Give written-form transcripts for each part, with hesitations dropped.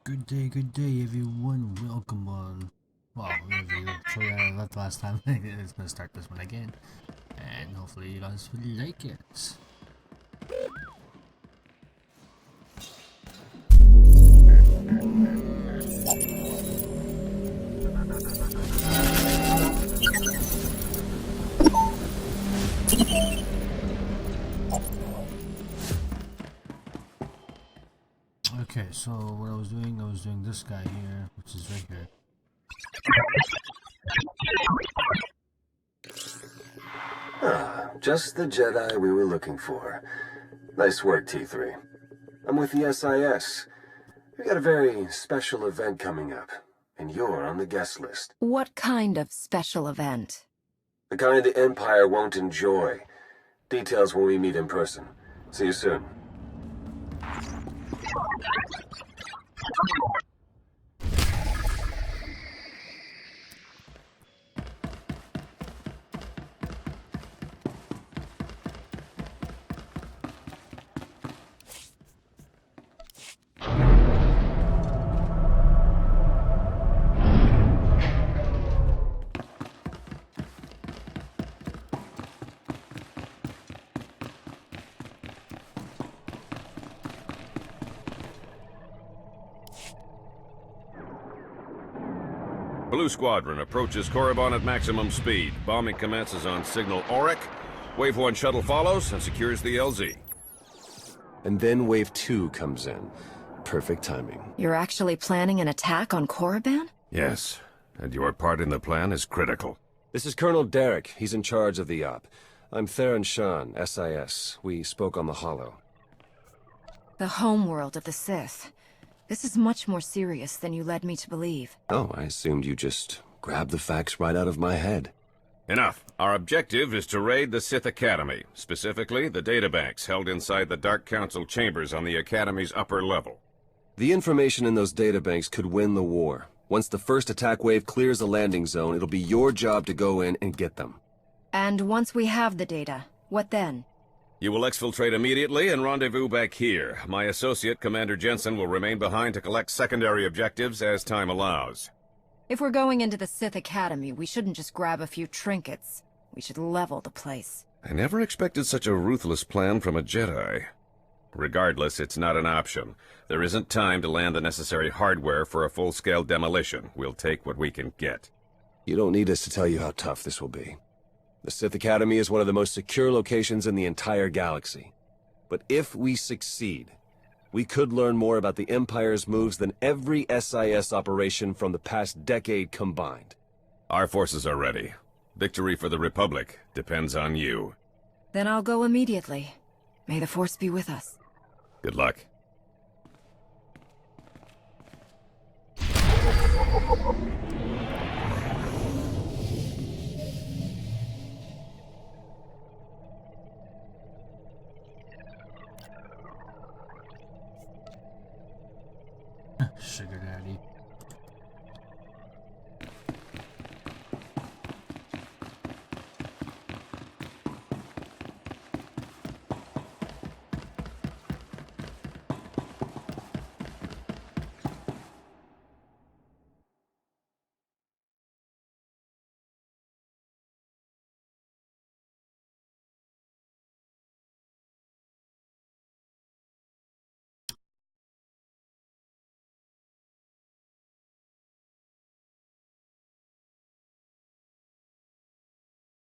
Good day, everyone. Welcome on. Well, if you sorry I left last time, it's gonna start this one again, and hopefully you guys will like it. Okay, so what I was doing this guy here, which is right here. Just the Jedi we were looking for. Nice work, T3. I'm with the SIS. We got a very special event coming up, and you're on the guest list. What kind of special event? The kind the Empire won't enjoy. Details when we meet in person. See you soon. Blue Squadron approaches Korriban at maximum speed. Bombing commences on signal Auric. Wave 1 shuttle follows and secures the LZ. And then Wave 2 comes in. Perfect timing. You're actually planning an attack on Korriban? Yes, and your part in the plan is critical. This is Colonel Derek. He's in charge of the op. I'm Theron Shan, SIS. We spoke on the Hollow. The homeworld of the Sith. This is much more serious than you led me to believe. Oh, I assumed you just grabbed the facts right out of my head. Enough. Our objective is to raid the Sith Academy, specifically the databanks held inside the Dark Council chambers on the Academy's upper level. The information in those databanks could win the war. Once the first attack wave clears the landing zone, it'll be your job to go in and get them. And once we have the data, what then? You will exfiltrate immediately and rendezvous back here. My associate, Commander Jensen, will remain behind to collect secondary objectives as time allows. If we're going into the Sith Academy, we shouldn't just grab a few trinkets. We should level the place. I never expected such a ruthless plan from a Jedi. Regardless, it's not an option. There isn't time to land the necessary hardware for a full-scale demolition. We'll take what we can get. You don't need us to tell you how tough this will be. The Sith Academy is one of the most secure locations in the entire galaxy. But if we succeed, we could learn more about the Empire's moves than every SIS operation from the past decade combined. Our forces are ready. Victory for the Republic depends on you. Then I'll go immediately. May the Force be with us. Good luck. Sugar daddy.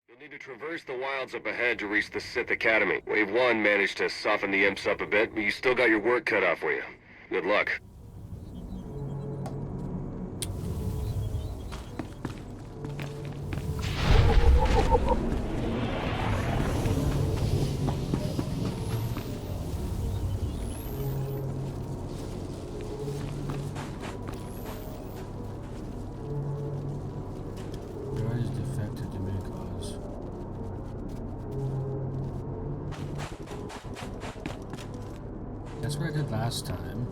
You'll need to traverse the wilds up ahead to reach the Sith Academy. Wave 1 managed to soften the imps up a bit, but you still got your work cut out for you. Good luck. Droid is defected to main cause. That's what I did last time.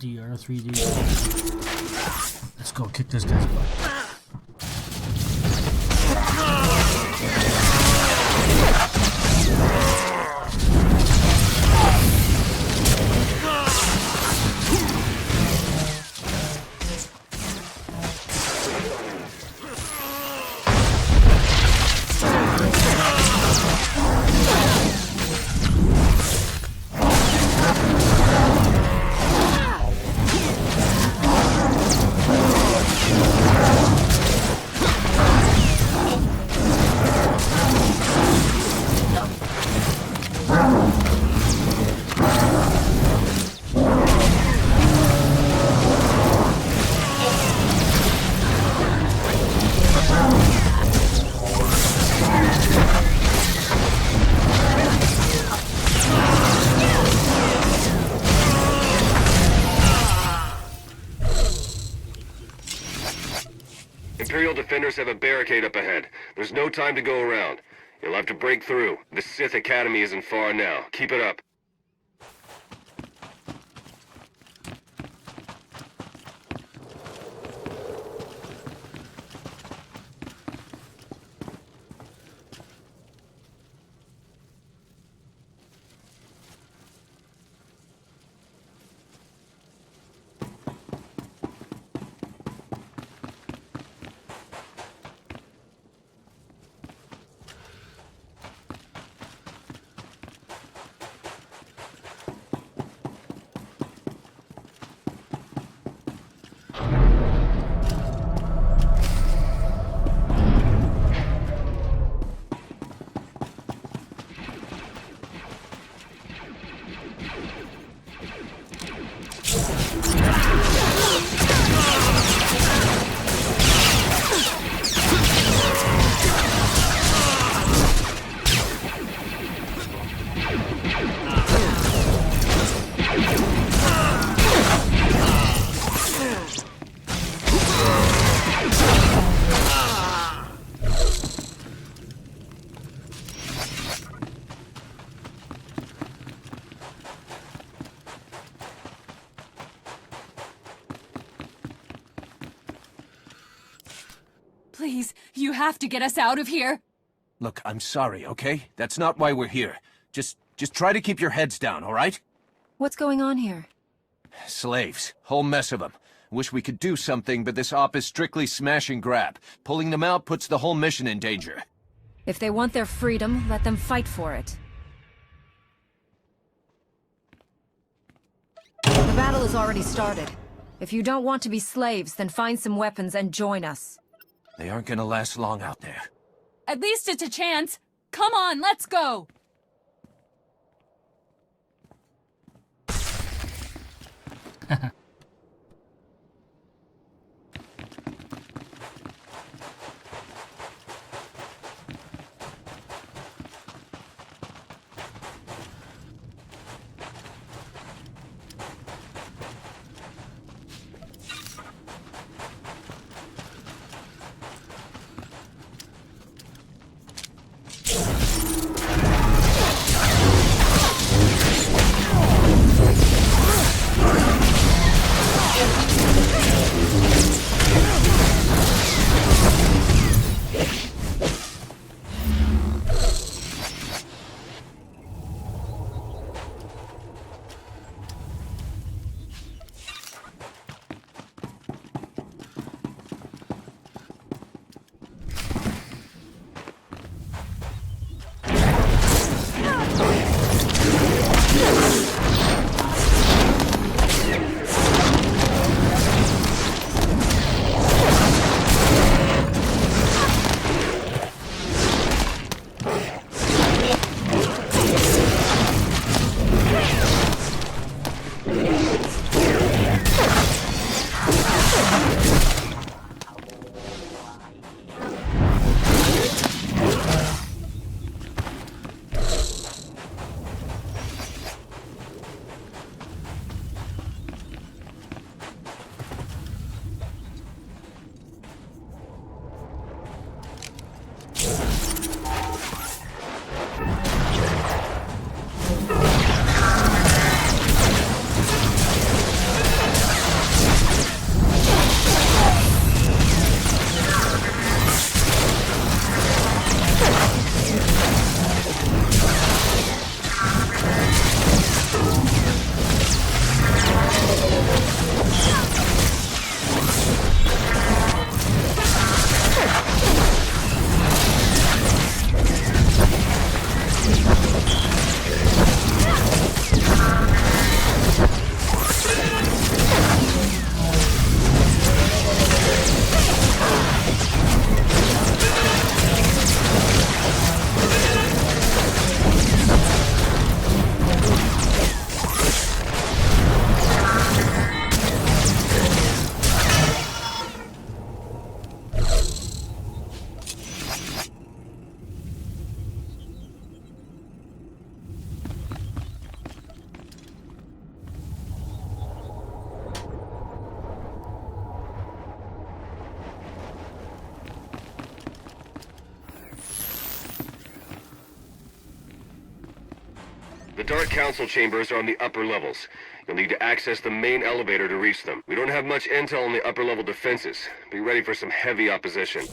HD or 3D. Let's go kick this guy's butt. Imperial defenders have a barricade up ahead. There's no time to go around. You'll have to break through. The Sith Academy isn't far now. Keep it up. Please, you have to get us out of here. Look, I'm sorry, okay? That's not why we're here. Just try to keep your heads down, all right? What's going on here? Slaves. Whole mess of them. Wish we could do something, but this op is strictly smash and grab. Pulling them out puts the whole mission in danger. If they want their freedom, let them fight for it. The battle has already started. If you don't want to be slaves, then find some weapons and join us. They aren't gonna last long out there. At least it's a chance. Come on, let's go. The Dark Council chambers are on the upper levels. You'll need to access the main elevator to reach them. We don't have much intel on the upper level defenses. Be ready for some heavy opposition.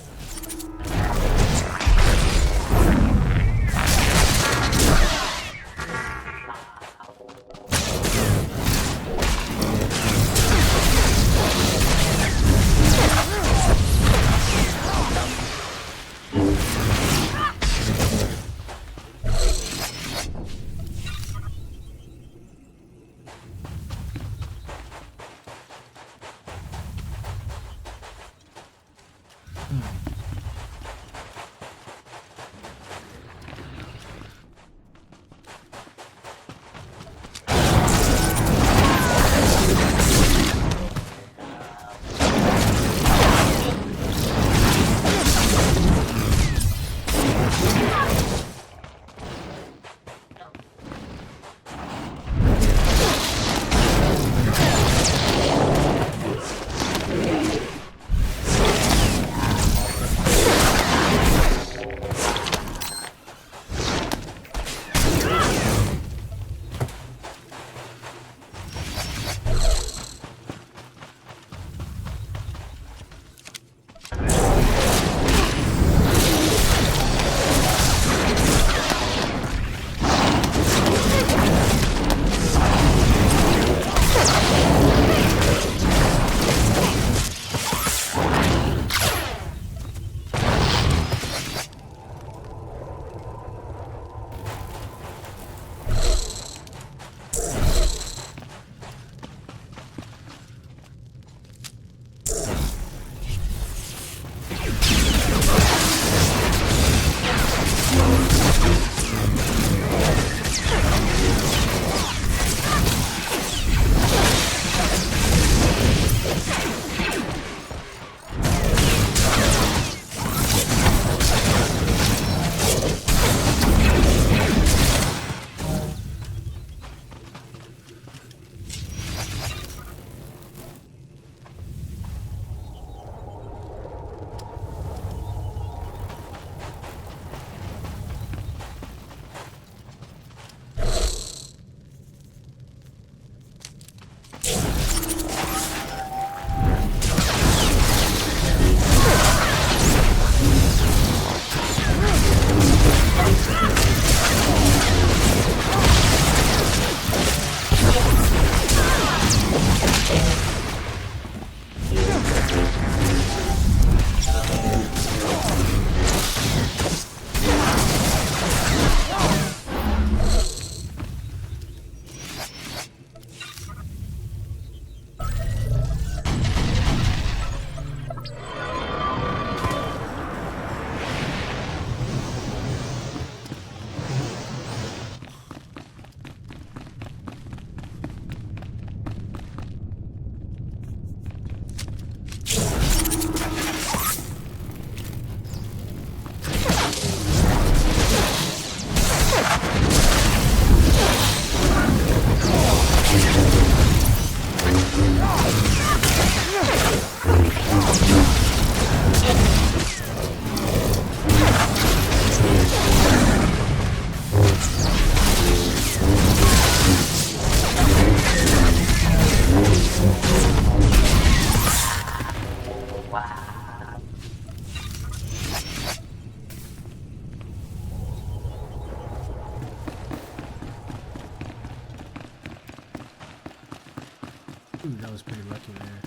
Ooh, that was pretty lucky there.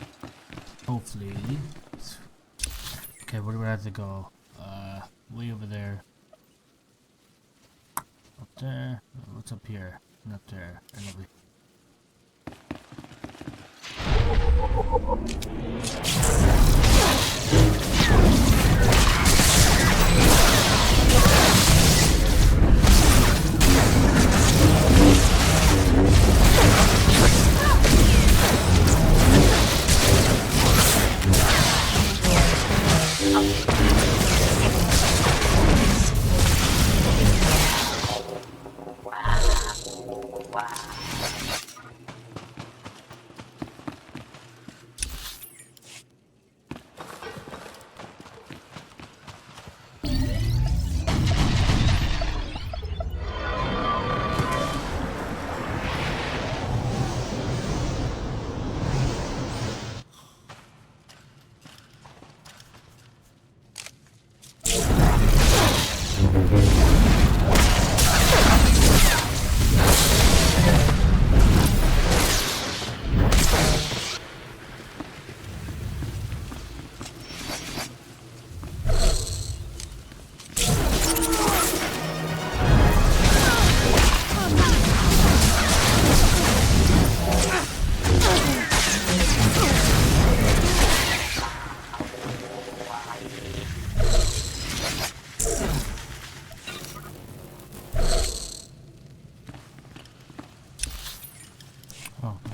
Hopefully. Okay, where do I have to go? Way over there. Up there. What's up here? And up there. And over here.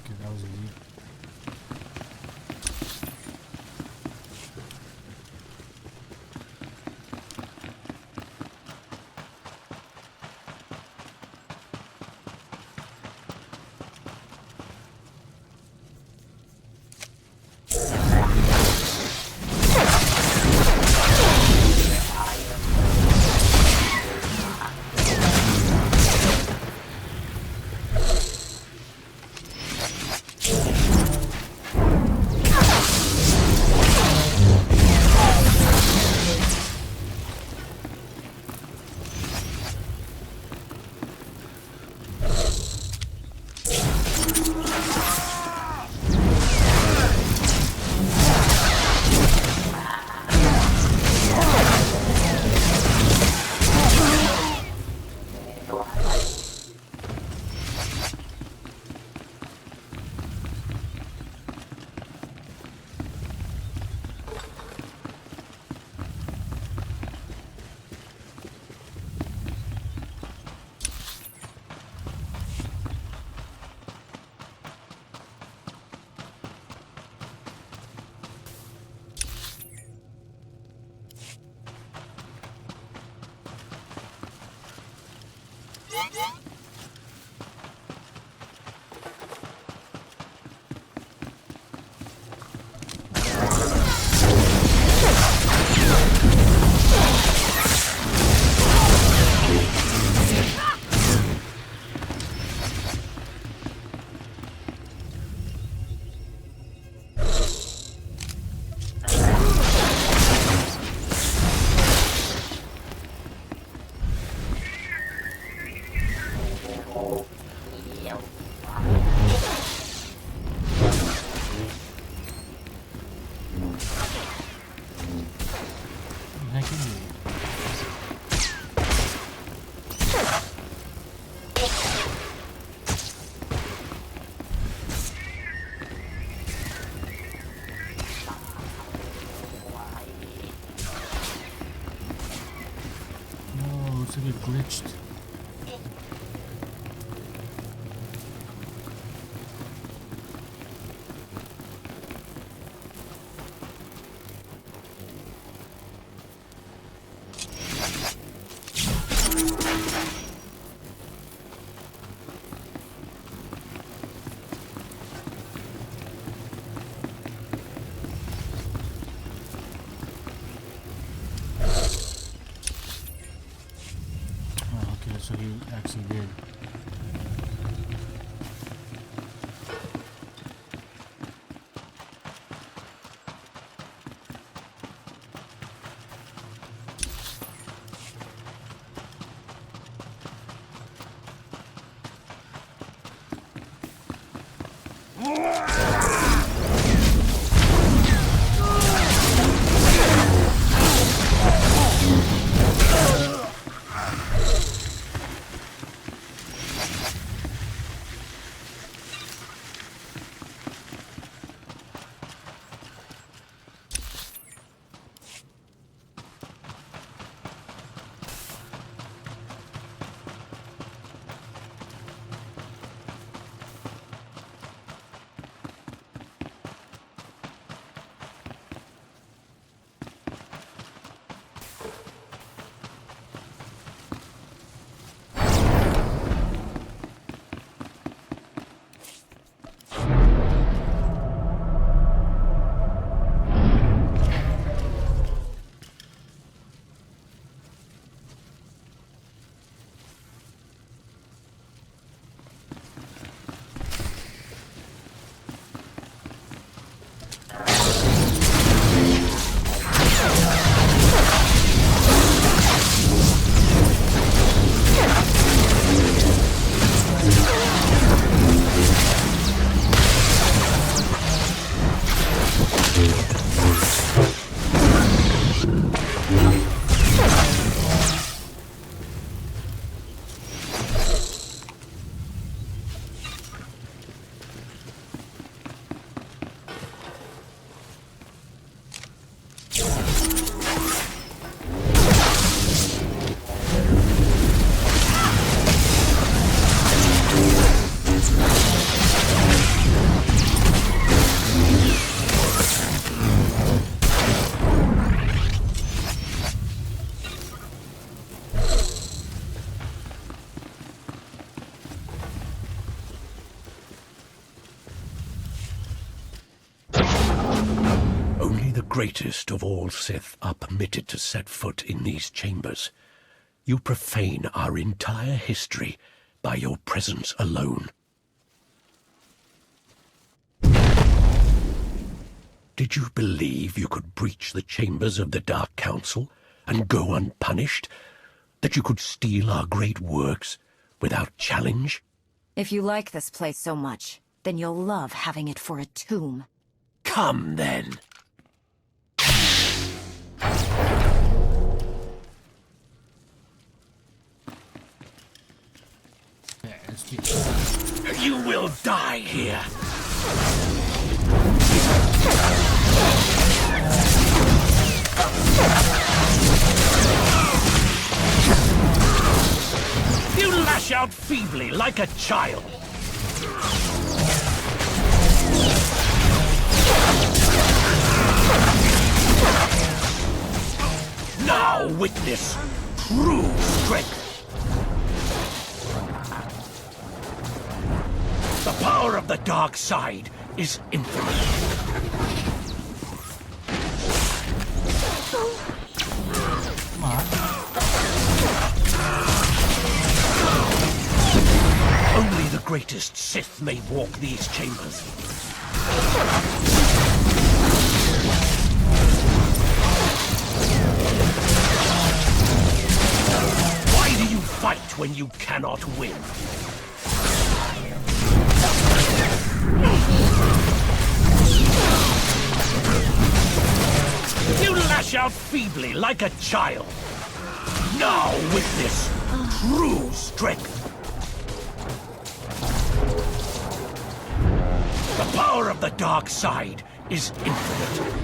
Okay, that was easy. Looks like it glitched. So he actually did. greatest of all Sith are permitted to set foot in these chambers, you profane our entire history by your presence alone. Did you believe you could breach the chambers of the Dark Council and go unpunished? That you could steal our great works without challenge? If you like this place so much, then you'll love having it for a tomb. Come, then. Yeah, let's do it. You will die here. You lash out feebly like a child. Now witness true strength. The power of the dark side is infinite. Come on. Only the greatest Sith may walk these chambers. Why do you fight when you cannot win? You lash out feebly like a child. Now witness true strength. The power of the dark side is infinite.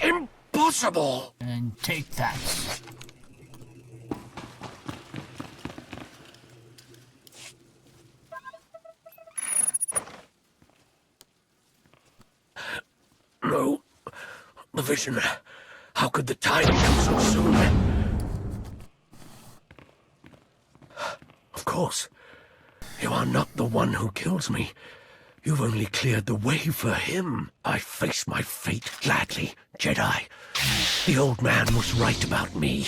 Impossible! And take that. No. The vision. How could the time come so soon? Of course. You are not the one who kills me. You've only cleared the way for him. I face my fate gladly, Jedi. The old man was right about me.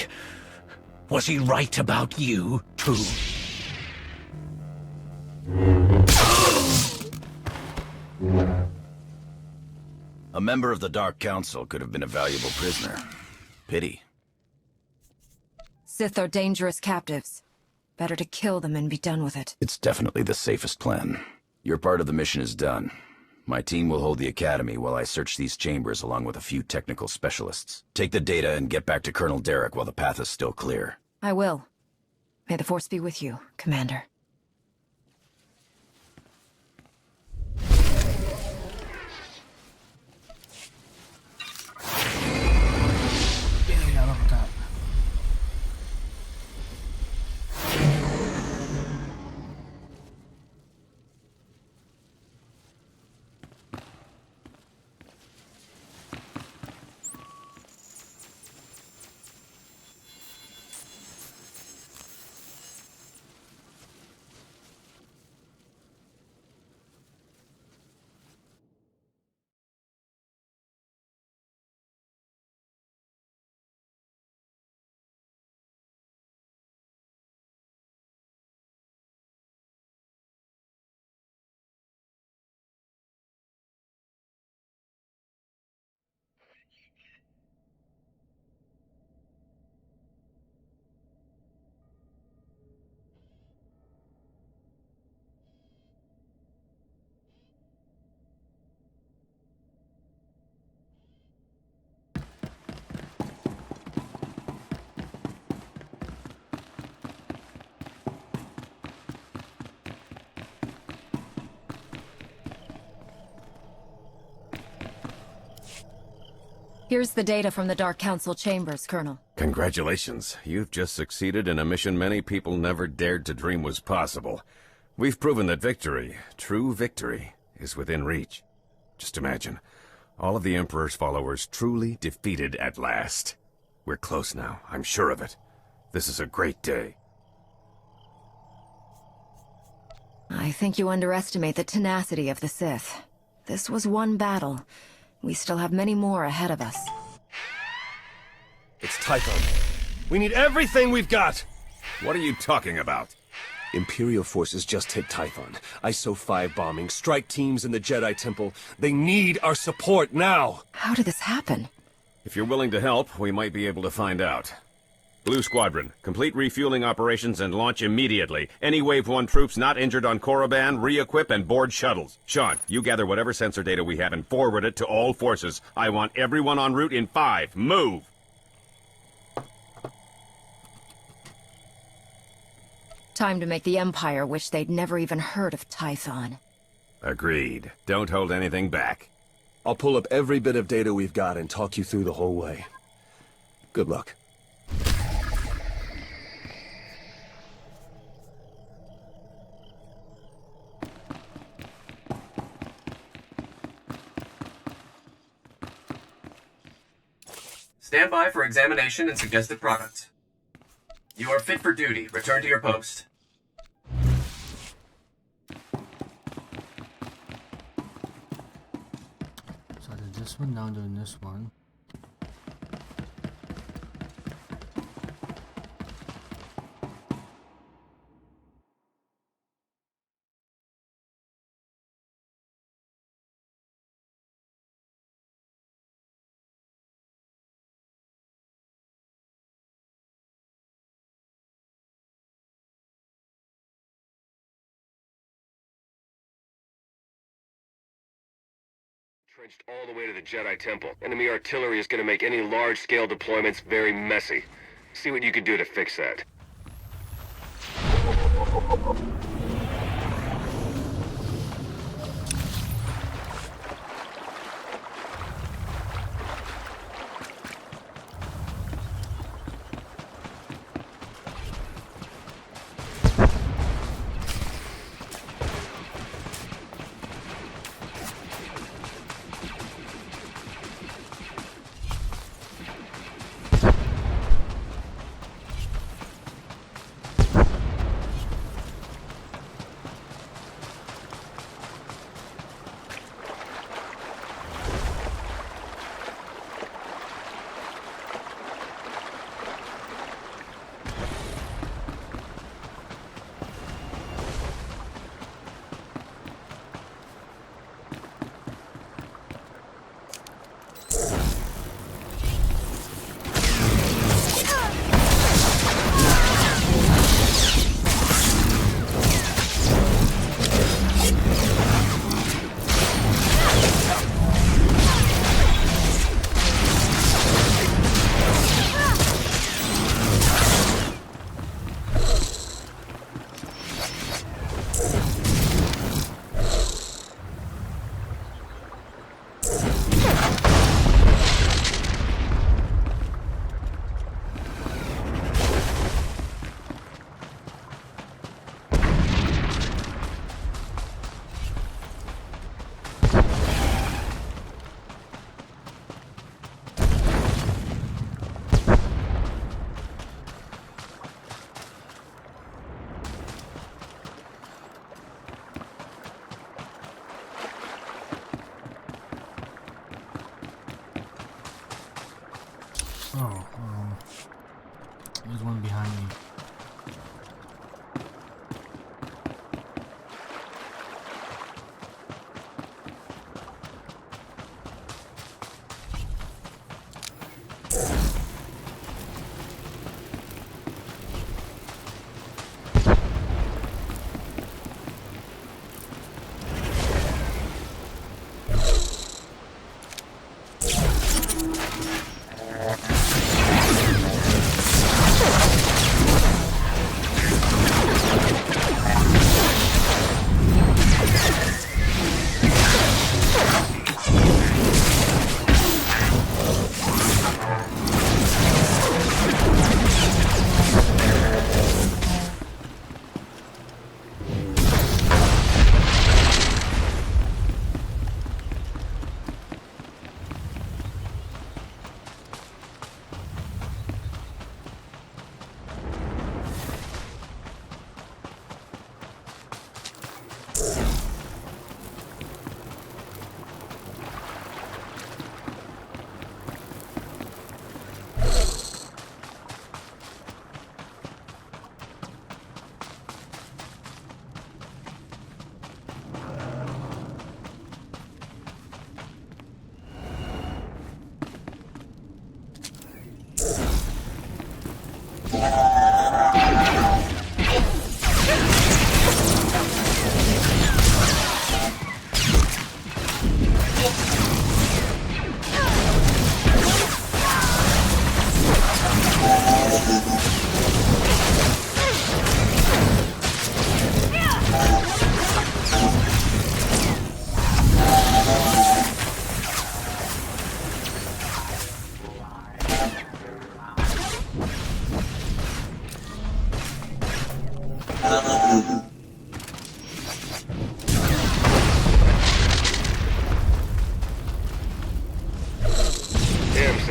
Was he right about you, too? A member of the Dark Council could have been a valuable prisoner. Pity. Sith are dangerous captives. Better to kill them and be done with it. It's definitely the safest plan. Your part of the mission is done. My team will hold the Academy while I search these chambers along with a few technical specialists. Take the data and get back to Colonel Derek while the path is still clear. I will. May the Force be with you, Commander. Yeah, look at that. Here's the data from the Dark Council chambers, Colonel. Congratulations. You've just succeeded in a mission many people never dared to dream was possible. We've proven that victory, true victory, is within reach. Just imagine, all of the Emperor's followers truly defeated at last. We're close now, I'm sure of it. This is a great day. I think you underestimate the tenacity of the Sith. This was one battle. We still have many more ahead of us. It's Typhon. We need everything we've got! What are you talking about? Imperial forces just hit Typhon. ISO 5 bombing, strike teams in the Jedi Temple. They need our support now! How did this happen? If you're willing to help, we might be able to find out. Blue Squadron, complete refueling operations and launch immediately. Any Wave 1 troops not injured on Korriban, re-equip and board shuttles. Sean, you gather whatever sensor data we have and forward it to all forces. I want everyone en route in 5. Move! Time to make the Empire wish they'd never even heard of Typhon. Agreed. Don't hold anything back. I'll pull up every bit of data we've got and talk you through the whole way. Good luck. Stand by for examination and suggested product. You are fit for duty. Return to your post. So I did this one, now I'm doing this one. Trenched all the way to the Jedi Temple. Enemy artillery is going to make any large-scale deployments very messy. See what you can do to fix that. Oh, there's one behind me.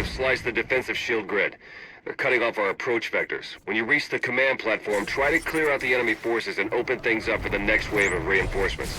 have sliced the defensive shield grid. They're cutting off our approach vectors. When you reach the command platform, try to clear out the enemy forces and open things up for the next wave of reinforcements.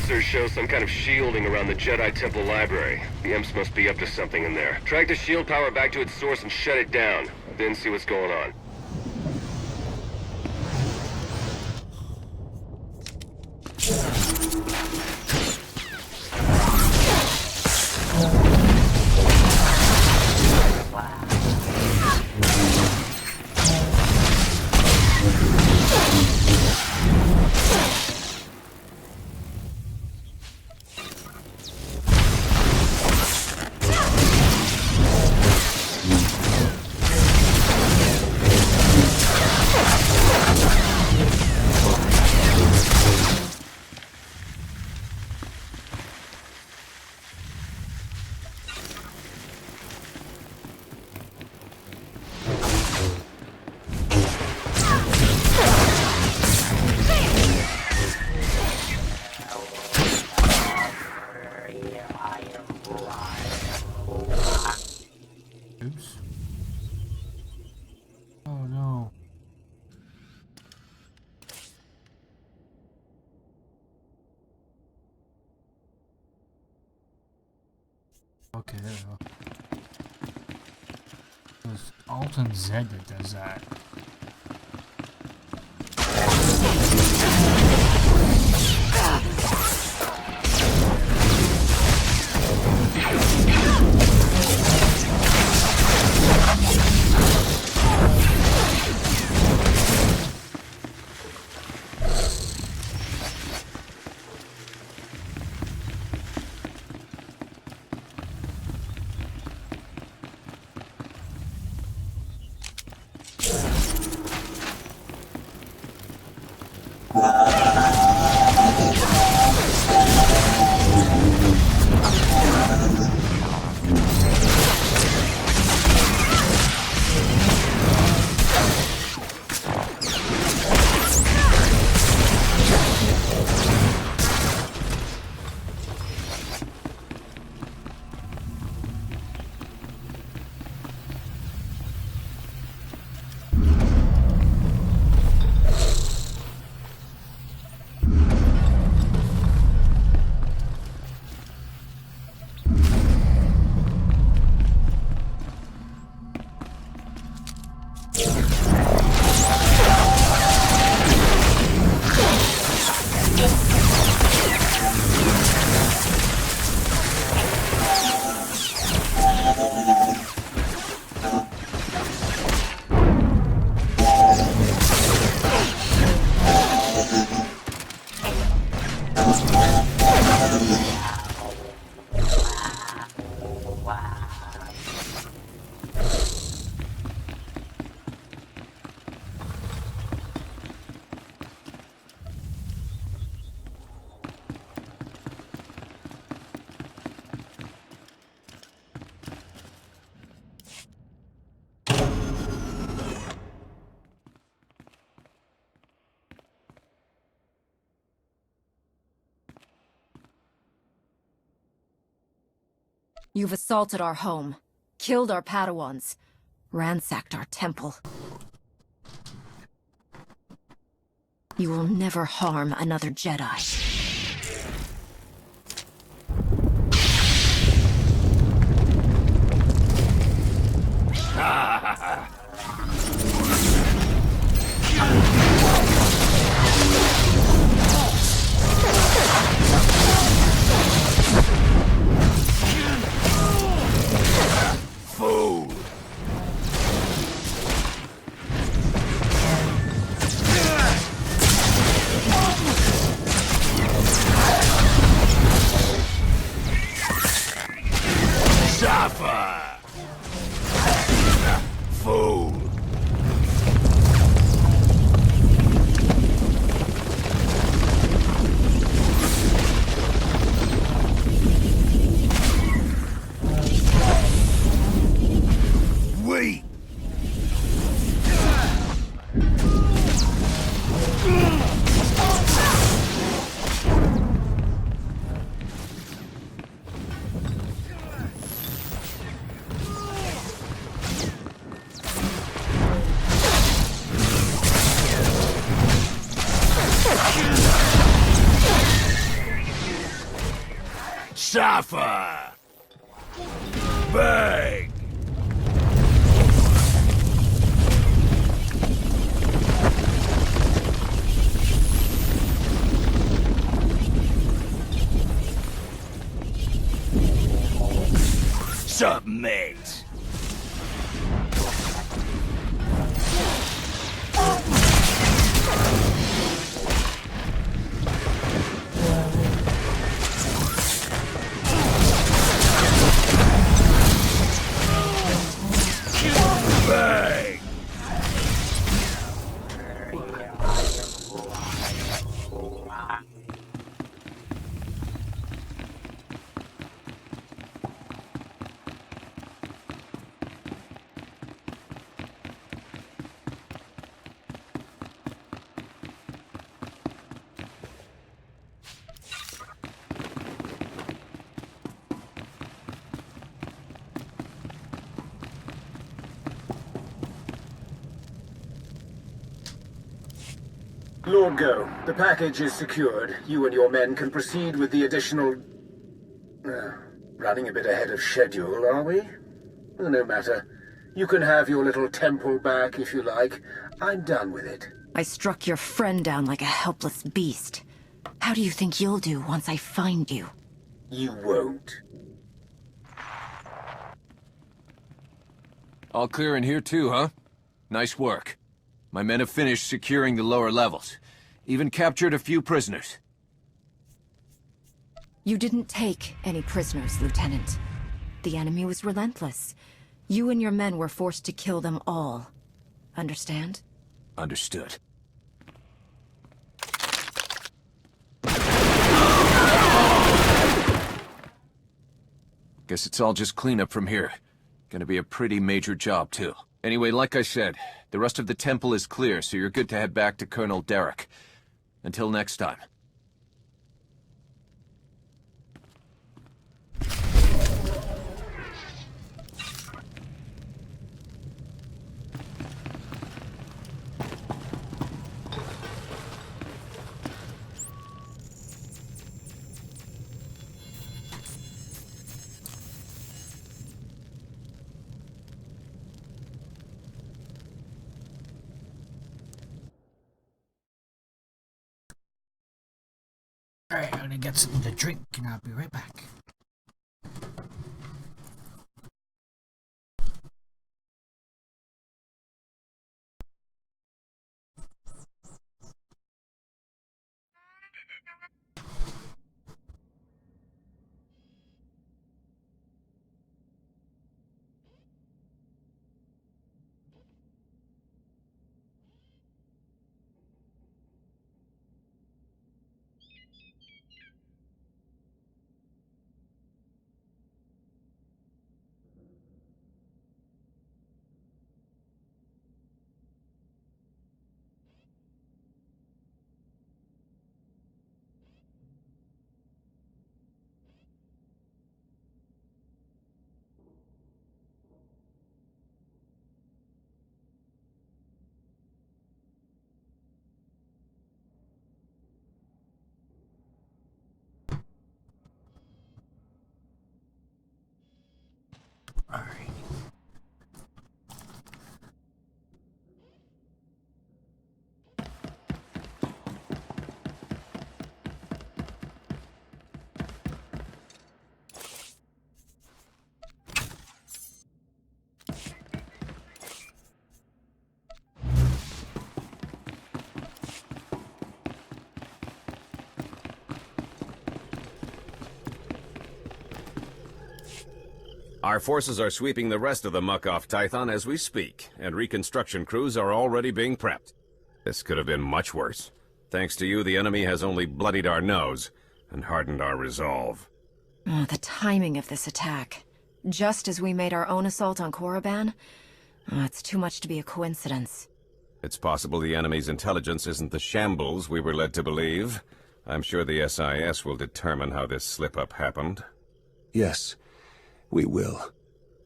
sensors show some kind of shielding around the Jedi Temple library. The Imps must be up to something in there. Track the shield power back to its source and shut it down. Then see what's going on. Oops. Oh no. Okay, there we go. It's Alt and Z that does that. You've assaulted our home, killed our Padawans, ransacked our temple. You will never harm another Jedi. Fool! Suffer! Bang! Submit! Bang! Lord Go, the package is secured. You and your men can proceed with the additional... running a bit ahead of schedule, are we? No matter. You can have your little temple back if you like. I'm done with it. I struck your friend down like a helpless beast. How do you think you'll do once I find you? You won't. All clear in here too, huh? Nice work. My men have finished securing the lower levels. Even captured a few prisoners. You didn't take any prisoners, Lieutenant. The enemy was relentless. You and your men were forced to kill them all. Understand? Understood. Guess it's all just cleanup from here. Gonna be a pretty major job, too. Anyway, like I said, the rest of the temple is clear, so you're good to head back to Colonel Derek. Until next time. Alright, I'm gonna get something to drink and I'll be right back. Alright. Our forces are sweeping the rest of the muck off Tython as we speak, and reconstruction crews are already being prepped. This could have been much worse. Thanks to you, the enemy has only bloodied our nose and hardened our resolve. Oh, the timing of this attack. Just as we made our own assault on Korriban? Oh, it's too much to be a coincidence. It's possible the enemy's intelligence isn't the shambles we were led to believe. I'm sure the SIS will determine how this slip-up happened. Yes, we will.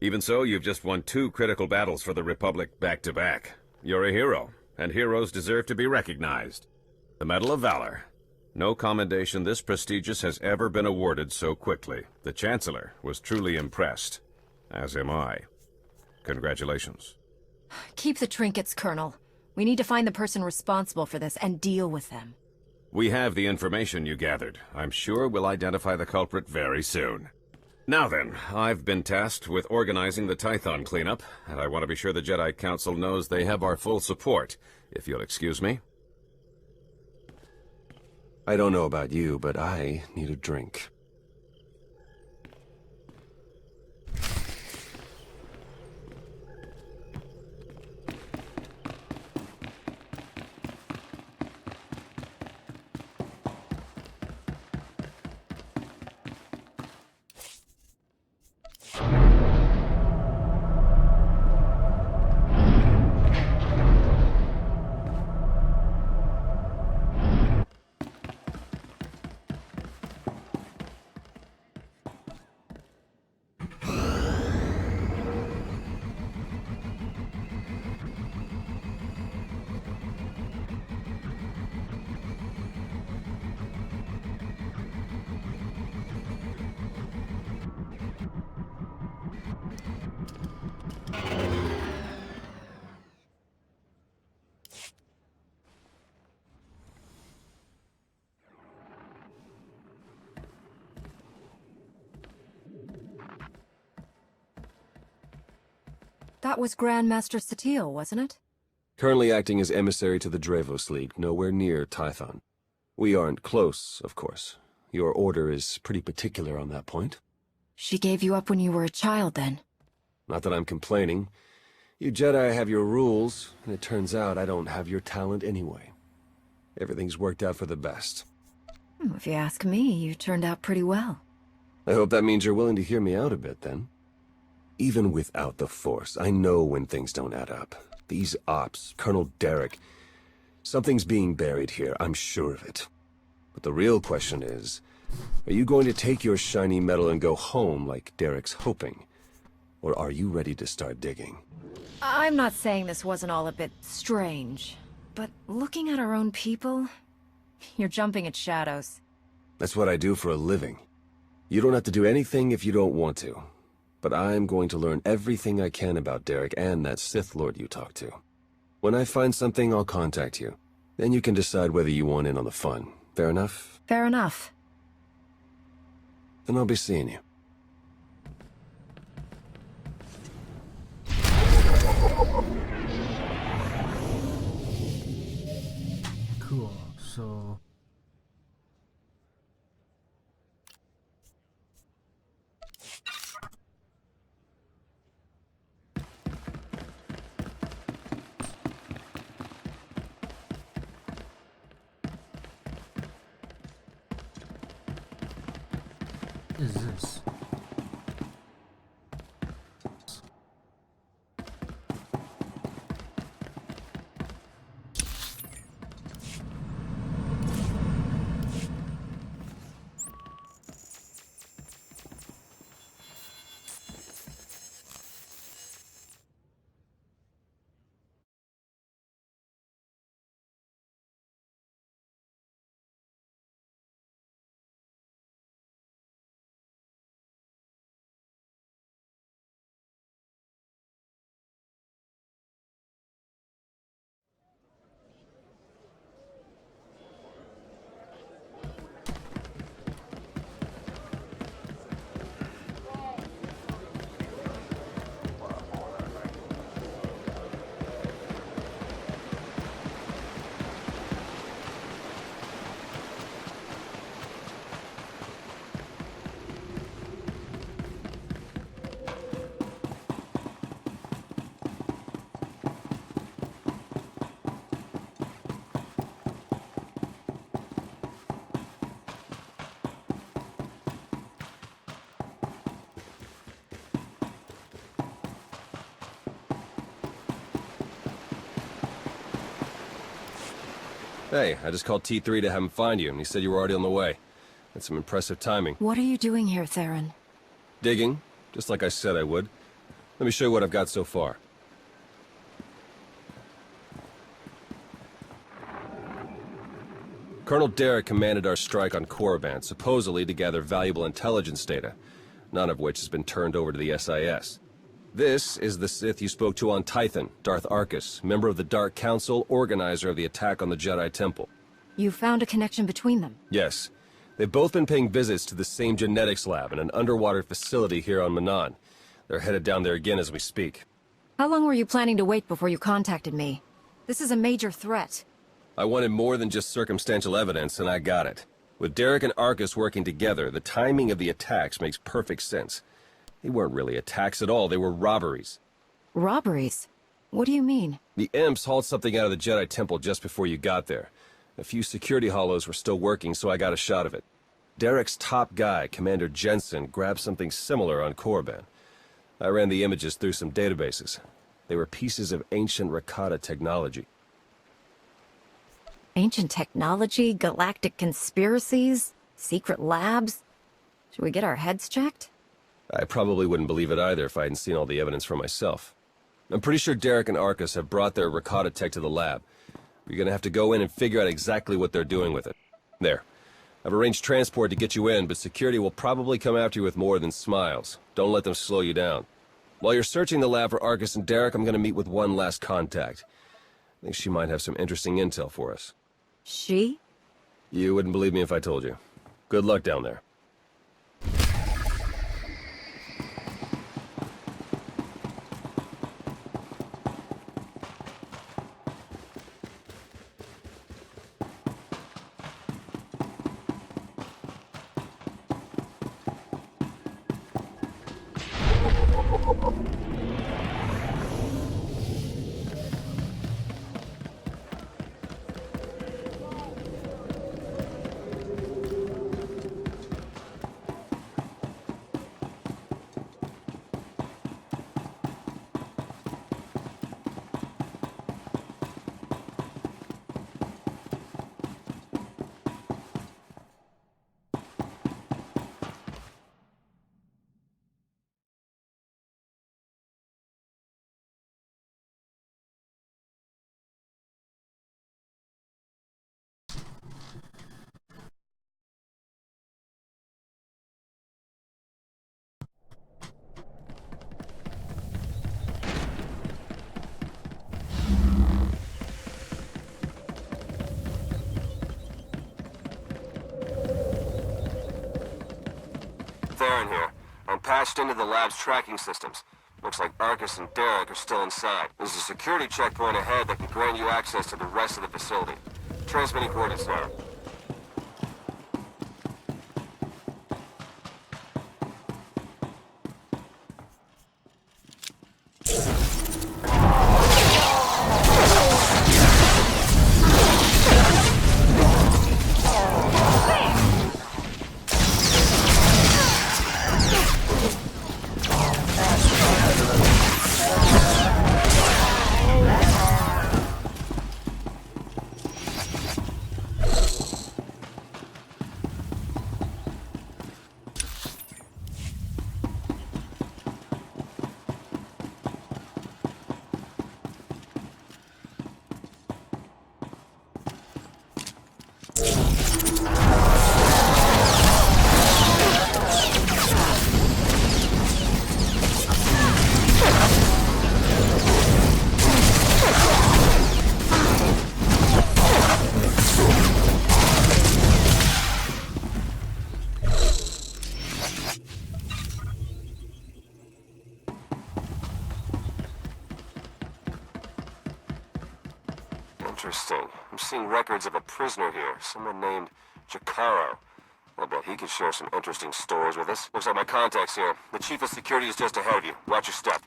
Even so, you've just won 2 critical battles for the Republic back-to-back. You're a hero, and heroes deserve to be recognized. The Medal of Valor. No commendation this prestigious has ever been awarded so quickly. The Chancellor was truly impressed, as am I. Congratulations. Keep the trinkets, Colonel. We need to find the person responsible for this and deal with them. We have the information you gathered. I'm sure we'll identify the culprit very soon. Now then, I've been tasked with organizing the Tython cleanup, and I want to be sure the Jedi Council knows they have our full support, if you'll excuse me. I don't know about you, but I need a drink. That was Grandmaster Satele, wasn't it? Currently acting as emissary to the Dravos League, nowhere near Tython. We aren't close, of course. Your order is pretty particular on that point. She gave you up when you were a child, then? Not that I'm complaining. You Jedi have your rules, and it turns out I don't have your talent anyway. Everything's worked out for the best. If you ask me, you turned out pretty well. I hope that means you're willing to hear me out a bit, then. Even without the Force, I know when things don't add up. These ops, Colonel Derek... Something's being buried here, I'm sure of it. But the real question is, are you going to take your shiny medal and go home like Derek's hoping? Or are you ready to start digging? I'm not saying this wasn't all a bit strange, but looking at our own people, you're jumping at shadows. That's what I do for a living. You don't have to do anything if you don't want to. But I'm going to learn everything I can about Derek and that Sith Lord you talked to. When I find something, I'll contact you. Then you can decide whether you want in on the fun. Fair enough? Fair enough. Then I'll be seeing you. Cool, so... What is this? Hey, I just called T3 to have him find you, and he said you were already on the way. That's some impressive timing. What are you doing here, Theron? Digging, just like I said I would. Let me show you what I've got so far. Colonel Derek commanded our strike on Korriban, supposedly to gather valuable intelligence data, none of which has been turned over to the SIS. This is the Sith you spoke to on Tython, Darth Arcus, member of the Dark Council, organizer of the attack on the Jedi Temple. You found a connection between them? Yes. They've both been paying visits to the same genetics lab in an underwater facility here on Manan. They're headed down there again as we speak. How long were you planning to wait before you contacted me? This is a major threat. I wanted more than just circumstantial evidence, and I got it. With Derek and Arcus working together, the timing of the attacks makes perfect sense. They weren't really attacks at all, they were robberies. Robberies? What do you mean? The Imps hauled something out of the Jedi Temple just before you got there. A few security hollows were still working, so I got a shot of it. Derek's top guy, Commander Jensen, grabbed something similar on Korriban. I ran the images through some databases. They were pieces of ancient Rakata technology. Ancient technology, galactic conspiracies, secret labs? Should we get our heads checked? I probably wouldn't believe it either if I hadn't seen all the evidence for myself. I'm pretty sure Derek and Arcus have brought their Rakata tech to the lab. You're gonna have to go in and figure out exactly what they're doing with it. There. I've arranged transport to get you in, but security will probably come after you with more than smiles. Don't let them slow you down. While you're searching the lab for Arcus and Derek, I'm gonna meet with one last contact. I think she might have some interesting intel for us. She? You wouldn't believe me if I told you. Good luck down there. Theron here. I'm patched into the lab's tracking systems. Looks like Arcus and Derek are still inside. There's a security checkpoint ahead that can grant you access to the rest of the facility. Transmitting coordinates now. Interesting. I'm seeing records of a prisoner here, someone named Jacaro. I bet he could share some interesting stories with us. Looks like my contact's here. The chief of security is just ahead of you. Watch your step.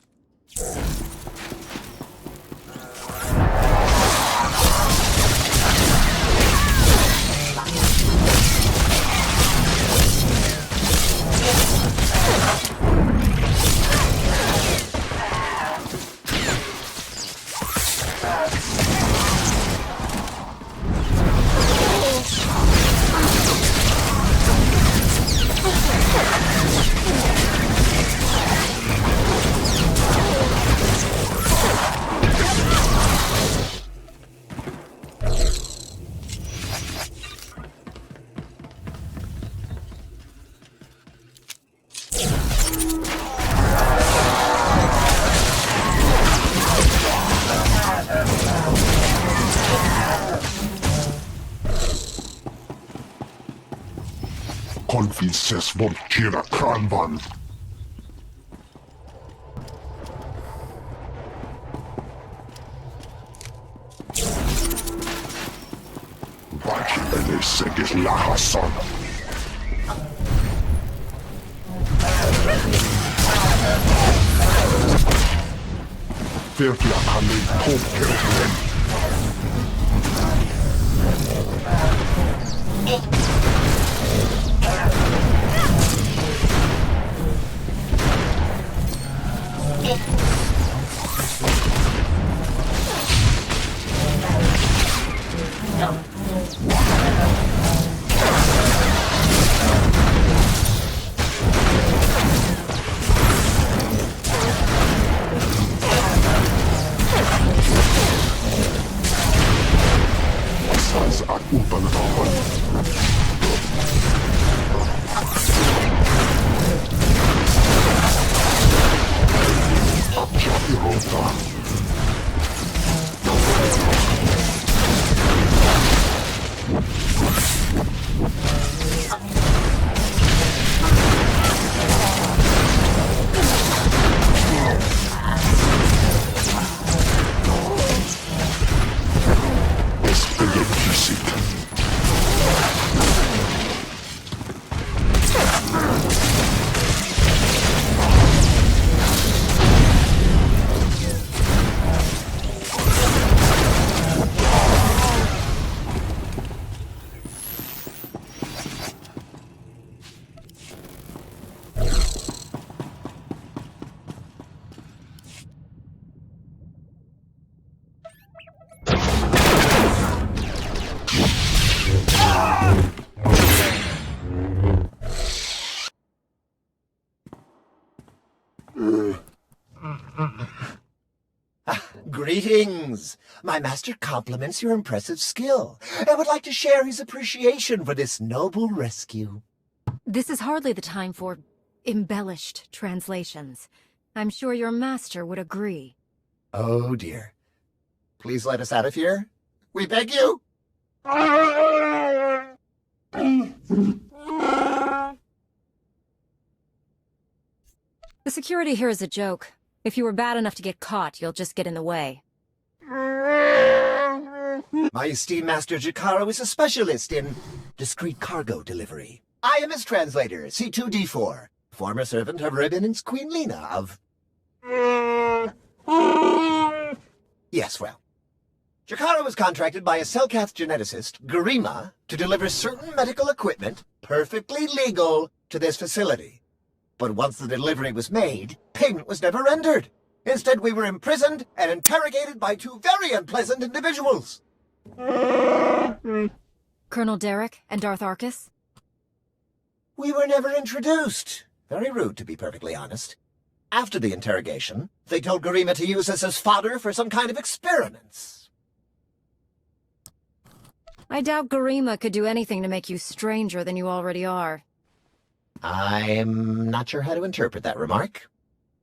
Anfises voltira kranvan. Vaki elisegis lahasan. Verkliga kalli påkörren. Greetings! My master compliments your impressive skill and would like to share his appreciation for this noble rescue. This is hardly the time for embellished translations. I'm sure your master would agree. Oh dear. Please let us out of here. We beg you! The security here is a joke. If you were bad enough to get caught, you'll just get in the way. My esteemed master Jakaro is a specialist in discreet cargo delivery. I am his translator, C2D4, former servant of Ribbon's Queen Lena of... Yes, well. Jakaro was contracted by a Selkath geneticist, Garima, to deliver certain medical equipment, perfectly legal, to this facility. But once the delivery was made, payment was never rendered. Instead, we were imprisoned and interrogated by two very unpleasant individuals. Colonel Derek and Darth Arcus? We were never introduced. Very rude, to be perfectly honest. After the interrogation, they told Garima to use us as fodder for some kind of experiments. I doubt Garima could do anything to make you stranger than you already are. I'm not sure how to interpret that remark.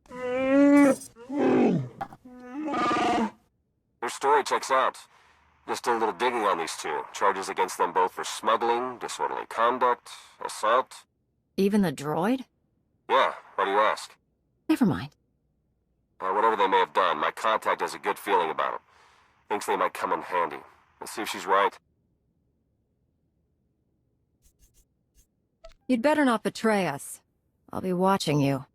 Your story checks out. Just did a little digging on these two. Charges against them both for smuggling, disorderly conduct, assault. Even the droid? Yeah, why do you ask? Never mind. Whatever they may have done, my contact has a good feeling about them. Thinks they might come in handy. Let's see if she's right. You'd better not betray us. I'll be watching you.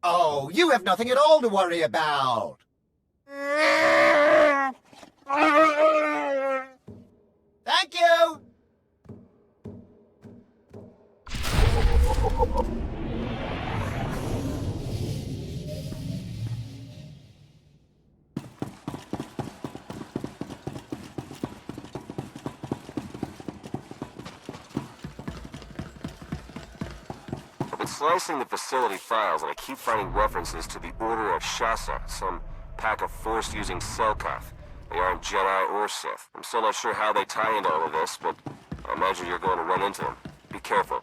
Oh, you have nothing at all to worry about. Thank you! I've been slicing the facility files, and I keep finding references to the Order of Shasa, some pack of Force-using Selkath. They aren't Jedi or Sith. I'm still not sure how they tie into all of this, but I imagine you're going to run into them. Be careful.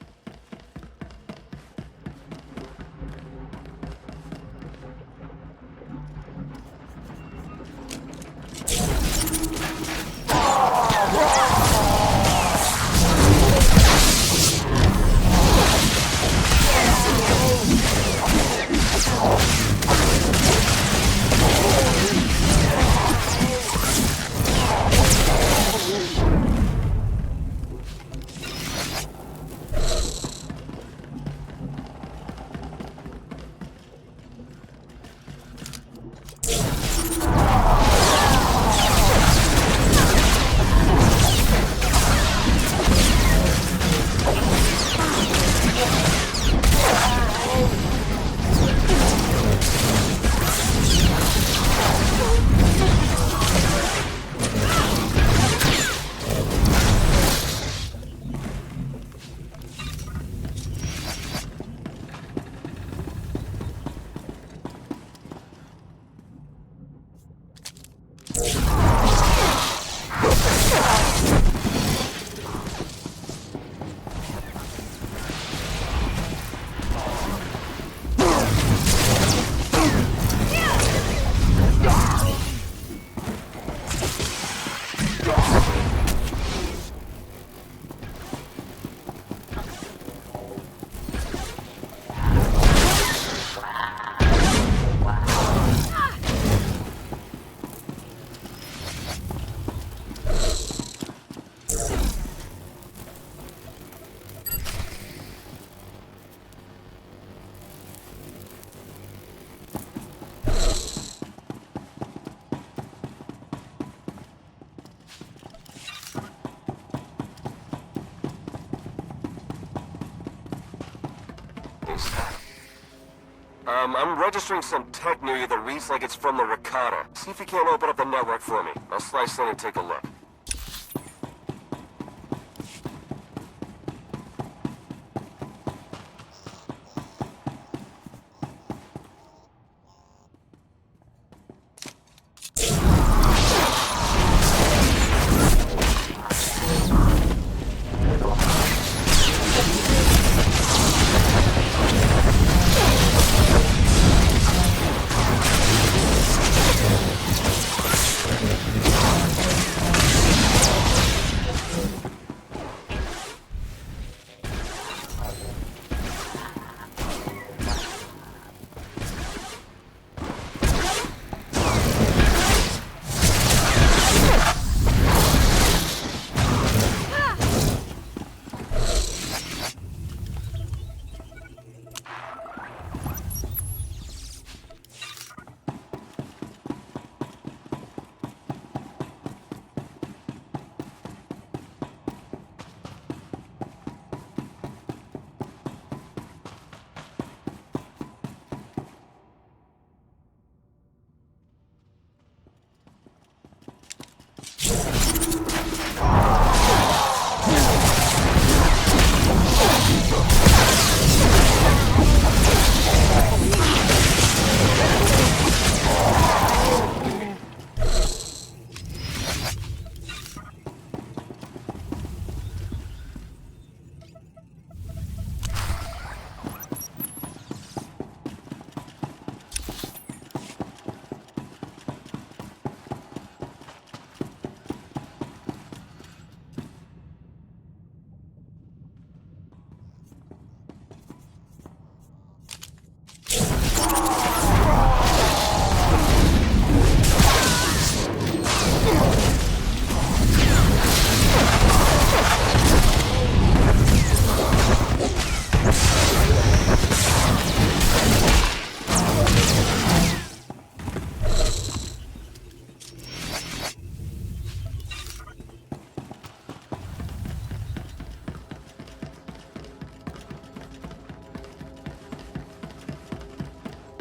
I'm registering some tech near you that reads like it's from the Rakata. See if you can't open up the network for me. I'll slice in and take a look.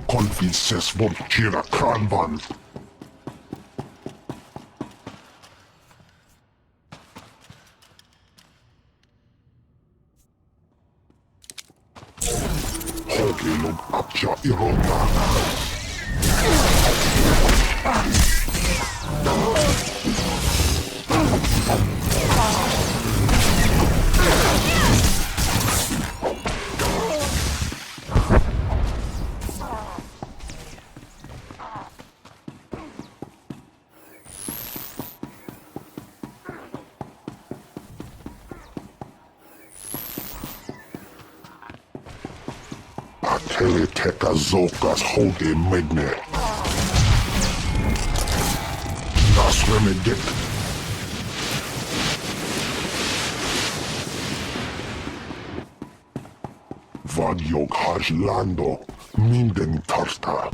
Konfices voltira kranvan. Hogilum apja irona. Teleteka zokas hode medne. Das remedik. Vadjog haj lando, minden tarta.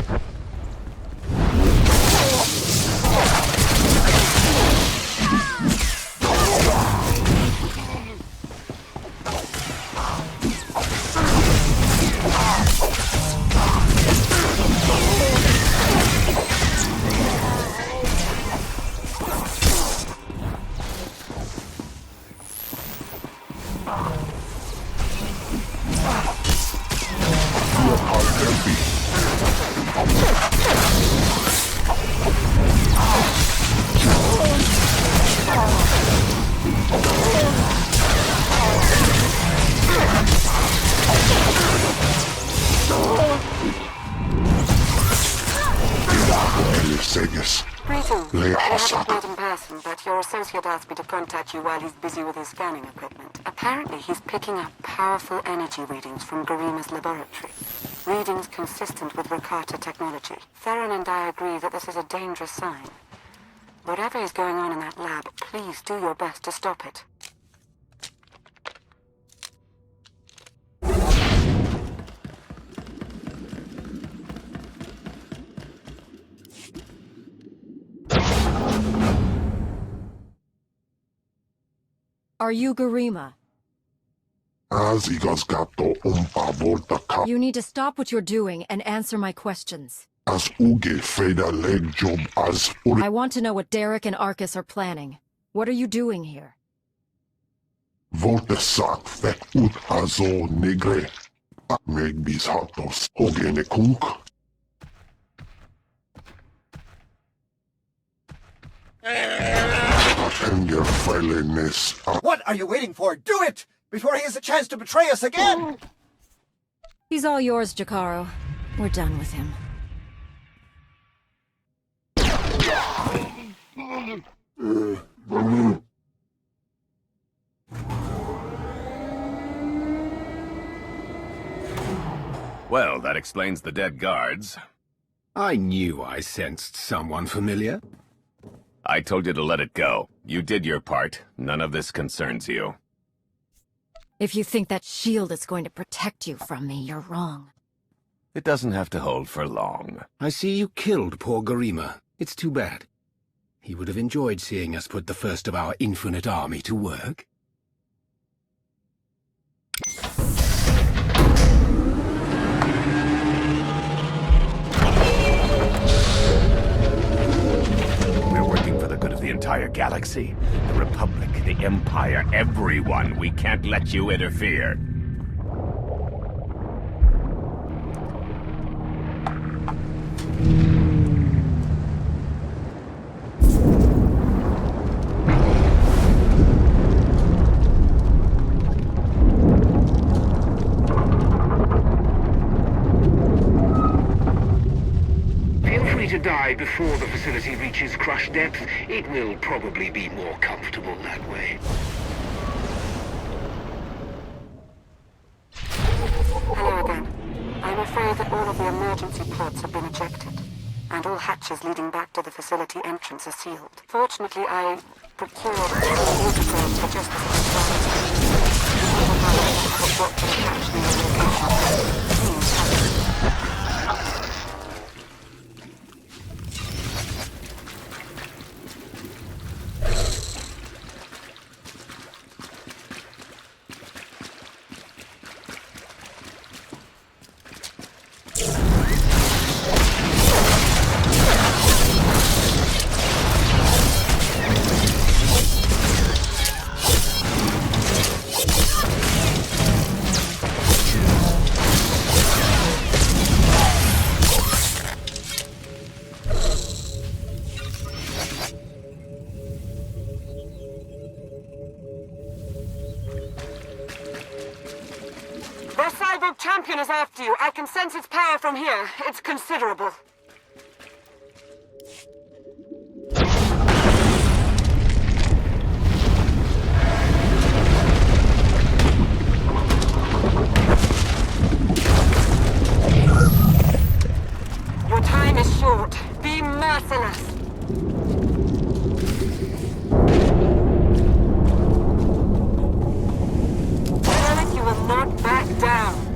Greetings. I haven't met in person, but your associate asked me to contact you while he's busy with his scanning equipment. Apparently, he's picking up powerful energy readings from Garima's laboratory. Readings consistent with Rakata technology. Theron and I agree that this is a dangerous sign. Whatever is going on in that lab, please do your best to stop it. Are you Garima? Az igazgató volta kap. You need to stop what you're doing and answer my questions. Az uge fejde legjobb az I want to know what Derek and Arcus are planning. What are you doing here? Volte szak fek ut azó negre. Megbízhatos oge nekünk. What are you waiting for? Do it! Before he has a chance to betray us again! He's all yours, Jakaro. We're done with him. Well, that explains the dead guards. I knew I sensed someone familiar. I told you to let it go. You did your part. None of this concerns you. If you think that shield is going to protect you from me, you're wrong. It doesn't have to hold for long. I see you killed poor Garima. It's too bad. He would have enjoyed seeing us put the first of our infinite army to work. We're working for the good of the entire galaxy. The Republic, the Empire, everyone. We can't let you interfere. To die before the facility reaches crush depth, it will probably be more comfortable that way. Hello again. I'm afraid that all of the emergency pods have been ejected, and all hatches leading back to the facility entrance are sealed. Fortunately, I procured two interface for just champion is after you. I can sense its power from here. It's considerable. Your time is short. Be merciless. Derek, you will not back down.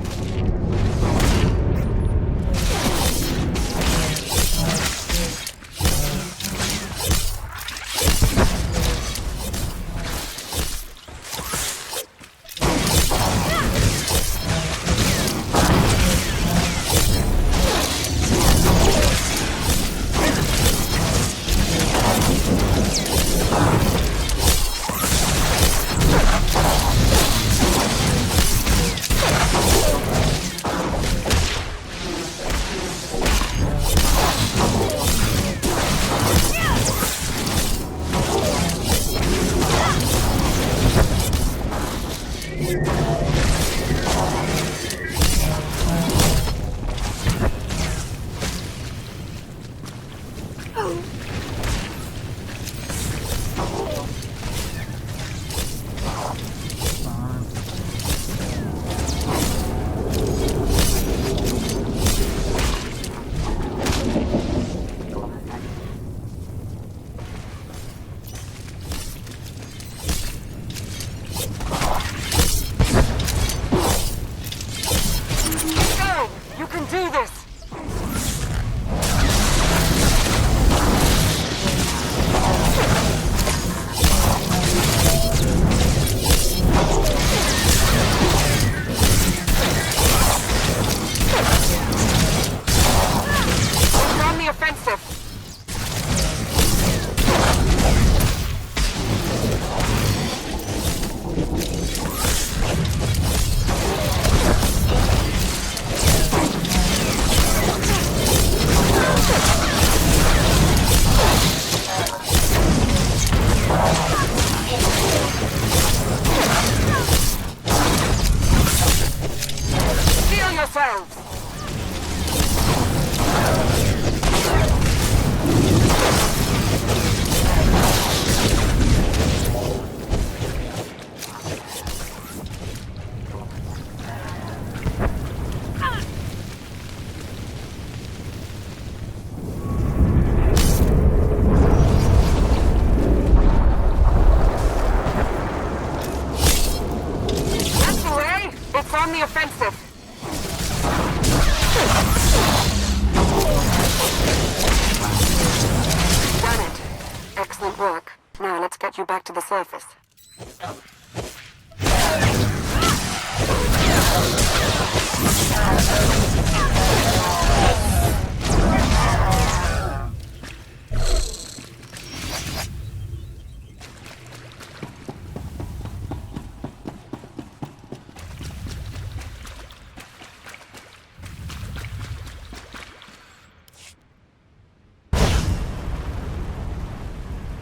Excellent work. Now let's get you back to the surface.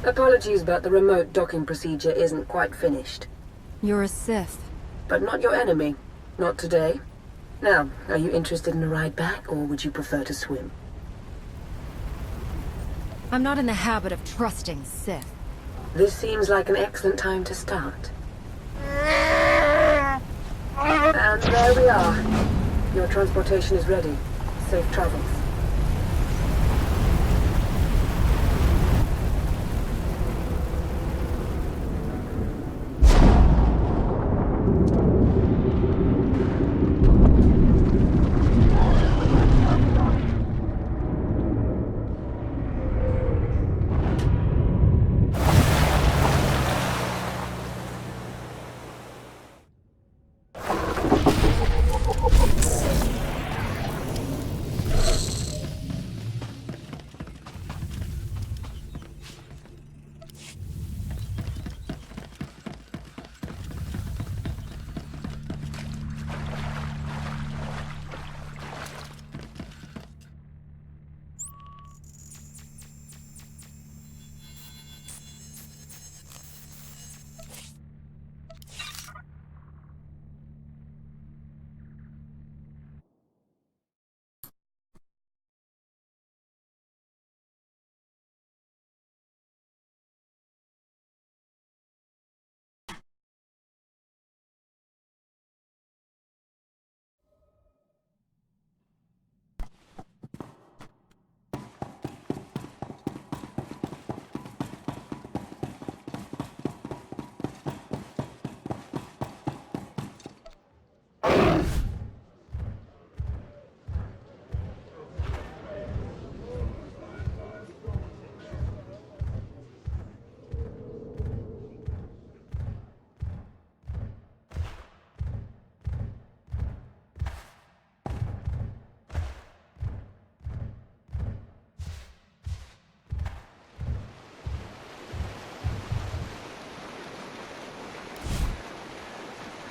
Apologies, but the remote docking procedure isn't quite finished. You're a Sith. But not your enemy. Not today. Now, are you interested in a ride back, or would you prefer to swim? I'm not in the habit of trusting Sith. This seems like an excellent time to start. And there we are. Your transportation is ready. Safe travels.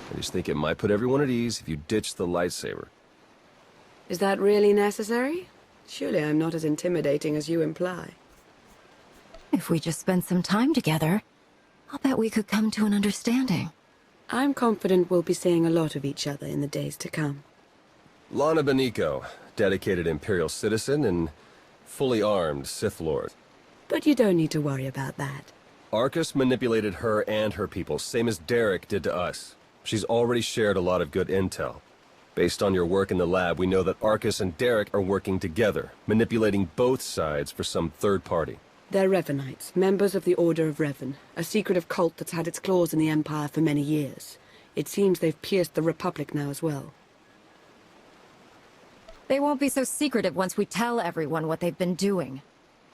I just think it might put everyone at ease if you ditch the lightsaber. Is that really necessary? Surely I'm not as intimidating as you imply. If we just spent some time together, I'll bet we could come to an understanding. I'm confident we'll be seeing a lot of each other in the days to come. Lana Beniko, dedicated Imperial citizen and fully armed Sith Lord. But you don't need to worry about that. Arcus manipulated her and her people, same as Derek did to us. She's already shared a lot of good intel. Based on your work in the lab, we know that Arcus and Derek are working together, manipulating both sides for some third party. They're Revenites, members of the Order of Revan, a secretive cult that's had its claws in the Empire for many years. It seems they've pierced the Republic now as well. They won't be so secretive once we tell everyone what they've been doing.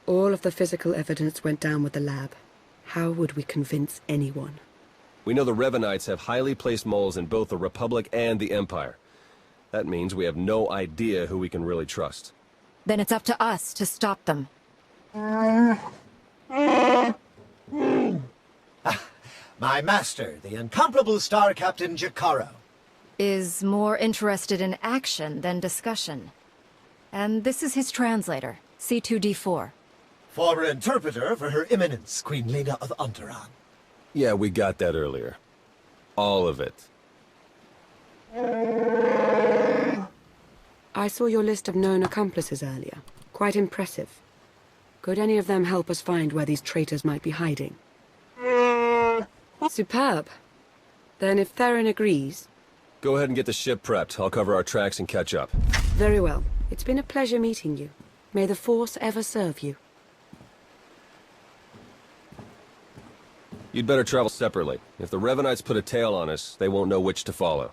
All of the physical evidence went down with the lab. How would we convince anyone? We know the Revenites have highly placed moles in both the Republic and the Empire. That means we have no idea who we can really trust. Then it's up to us to stop them. My master, the incomparable Star Captain Jakaro. Is more interested in action than discussion. And this is his translator, C2D4. Former interpreter for Her Eminence, Queen Lena of Onderon. Yeah, we got that earlier. All of it. I saw your list of known accomplices earlier. Quite impressive. Could any of them help us find where these traitors might be hiding? Superb. Then if Theron agrees... Go ahead and get the ship prepped. I'll cover our tracks and catch up. Very well. It's been a pleasure meeting you. May the Force ever serve you. You'd better travel separately. If the Revenites put a tail on us, they won't know which to follow.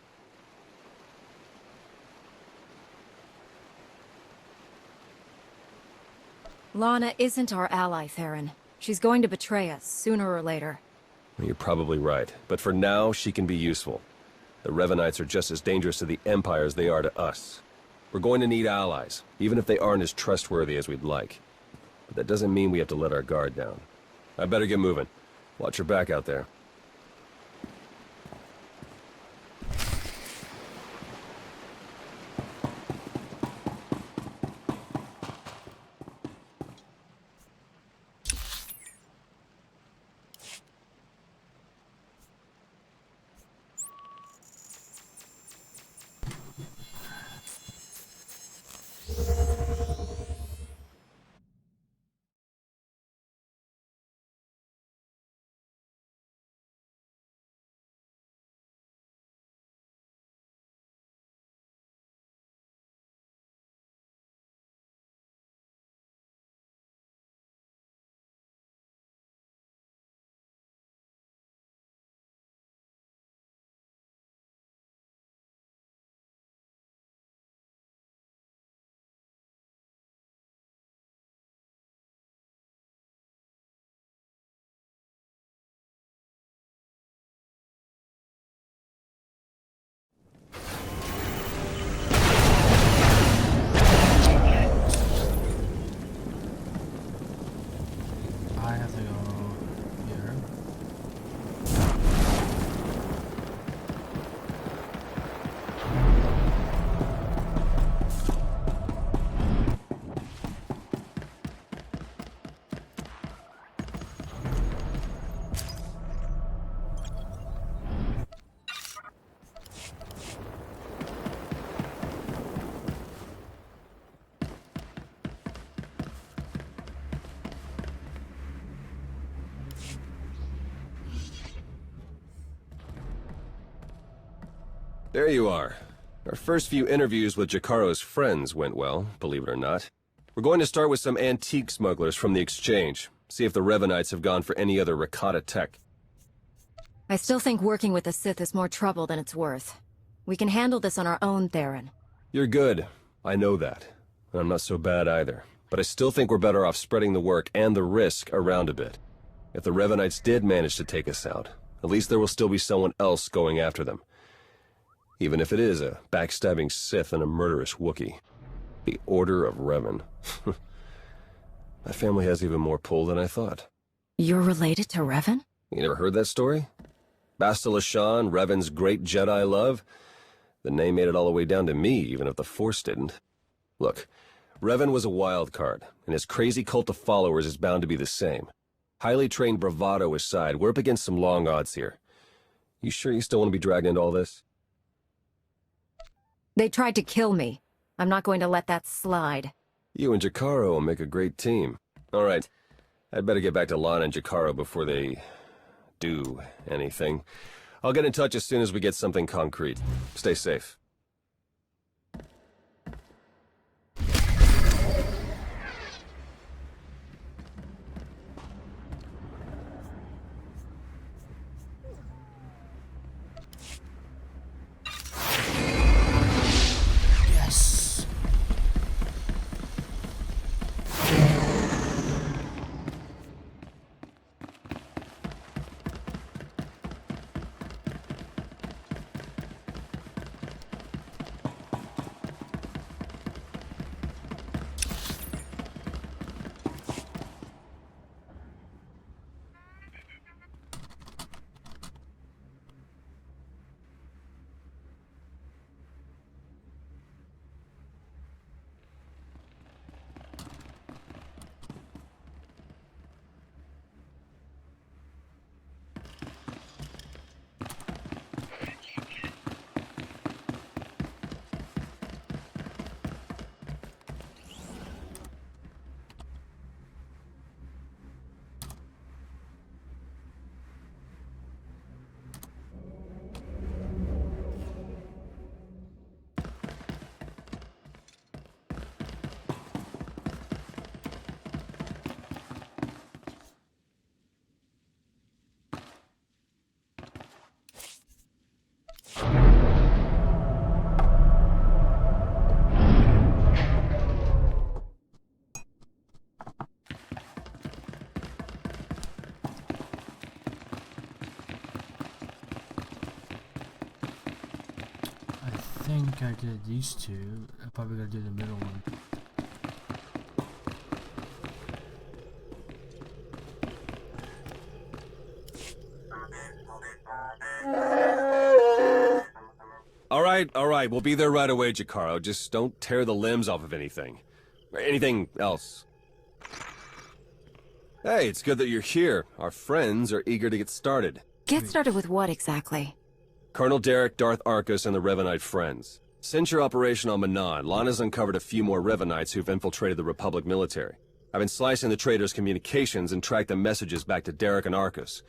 Lana isn't our ally, Theron. She's going to betray us, sooner or later. You're probably right, but for now, she can be useful. The Revenites are just as dangerous to the Empire as they are to us. We're going to need allies, even if they aren't as trustworthy as we'd like. But that doesn't mean we have to let our guard down. I better get moving. Watch your back out there. I have to go here. There you are. Our first few interviews with Jakaro's friends went well, believe it or not. We're going to start with some antique smugglers from the exchange, see if the Revenites have gone for any other Rakata tech. I still think working with the Sith is more trouble than it's worth. We can handle this on our own, Theron. You're good. I know that. And I'm not so bad either. But I still think we're better off spreading the work and the risk around a bit. If the Revenites did manage to take us out, at least there will still be someone else going after them. Even if it is a backstabbing Sith and a murderous Wookiee. The Order of Revan. My family has even more pull than I thought. You're related to Revan? You never heard that story? Bastila Shan, Revan's great Jedi love? The name made it all the way down to me, even if the Force didn't. Look, Revan was a wild card, and his crazy cult of followers is bound to be the same. Highly trained bravado aside, we're up against some long odds here. You sure you still want to be dragged into all this? They tried to kill me. I'm not going to let that slide. You and Jakaro will make a great team. All right, I'd better get back to Lana and Jakaro before they do anything. I'll get in touch as soon as we get something concrete. Stay safe. Yes. think I did these two. I'm probably gonna do the middle one. All right, we'll be there right away, Jakaro. Just don't tear the limbs off of anything. Or anything else. Hey, it's good that you're here. Our friends are eager to get started. Get started with what exactly? Colonel Derek, Darth Arcus, and the Revanite friends. Since your operation on Manon, Lana's uncovered a few more Revanites who've infiltrated the Republic military. I've been slicing the traitors' communications and tracked the messages back to Derek and Arcus.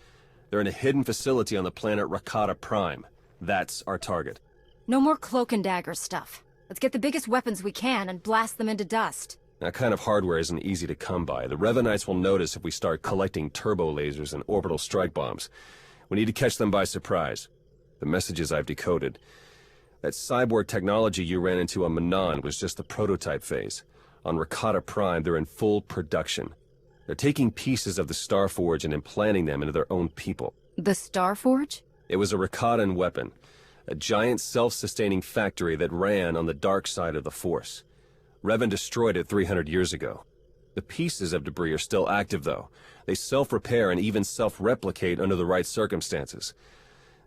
They're in a hidden facility on the planet Rakata Prime. That's our target. No more cloak and dagger stuff. Let's get the biggest weapons we can and blast them into dust. That kind of hardware isn't easy to come by. The Revanites will notice if we start collecting turbo lasers and orbital strike bombs. We need to catch them by surprise. The messages I've decoded. That cyborg technology you ran into on Manon was just the prototype phase. On Rakata Prime, they're in full production. They're taking pieces of the Starforge and implanting them into their own people. The Starforge? It was a Rakatan weapon. A giant self-sustaining factory that ran on the dark side of the Force. Revan destroyed it 300 years ago. The pieces of debris are still active, though. They self-repair and even self-replicate under the right circumstances.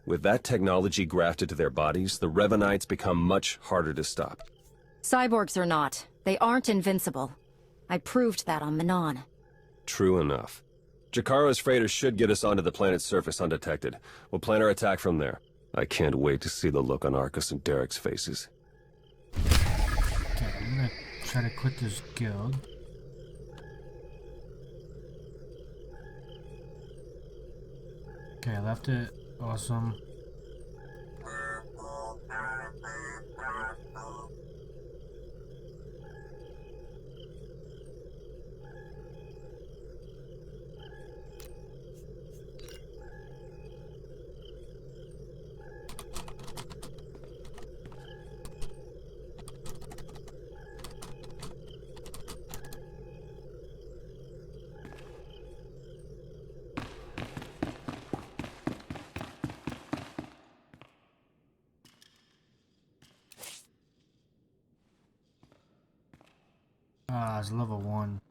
With that technology grafted to their bodies, the Revanites become much harder to stop. Cyborgs or not, they aren't invincible. I proved that on Manon. True enough. Jakaro's freighters should get us onto the planet's surface undetected. We'll plan our attack from there. I can't wait to see the look on Arcus and Derek's faces. Okay, I'm gonna try to quit this guild. Okay, I left it. Awesome. Ah, it's level 1.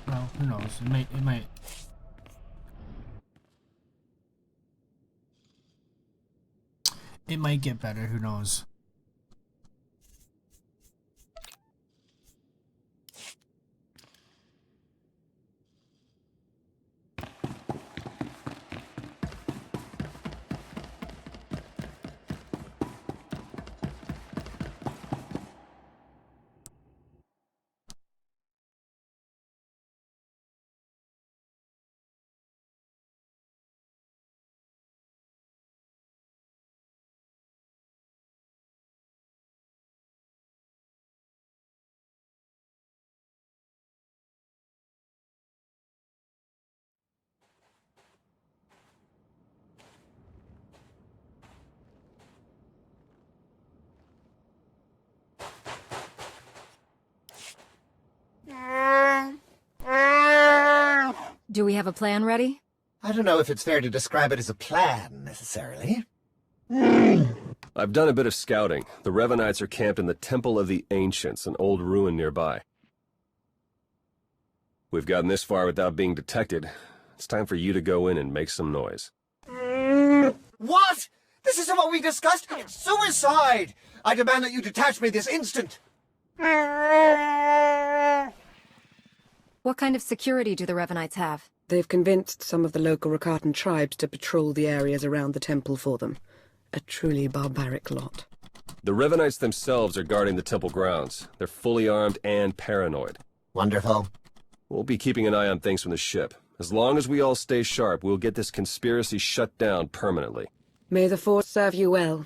Well, who knows? It might get better, who knows? Do we have a plan ready? I don't know if it's fair to describe it as a plan, necessarily. I've done a bit of scouting. The Revanites are camped in the Temple of the Ancients, an old ruin nearby. We've gotten this far without being detected. It's time for you to go in and make some noise. What? This isn't what we discussed? It's suicide! I demand that you detach me this instant! What kind of security do the Revanites have? They've convinced some of the local Rakatan tribes to patrol the areas around the temple for them. A truly barbaric lot. The Revanites themselves are guarding the temple grounds. They're fully armed and paranoid. Wonderful. We'll be keeping an eye on things from the ship. As long as we all stay sharp, we'll get this conspiracy shut down permanently. May the Force serve you well.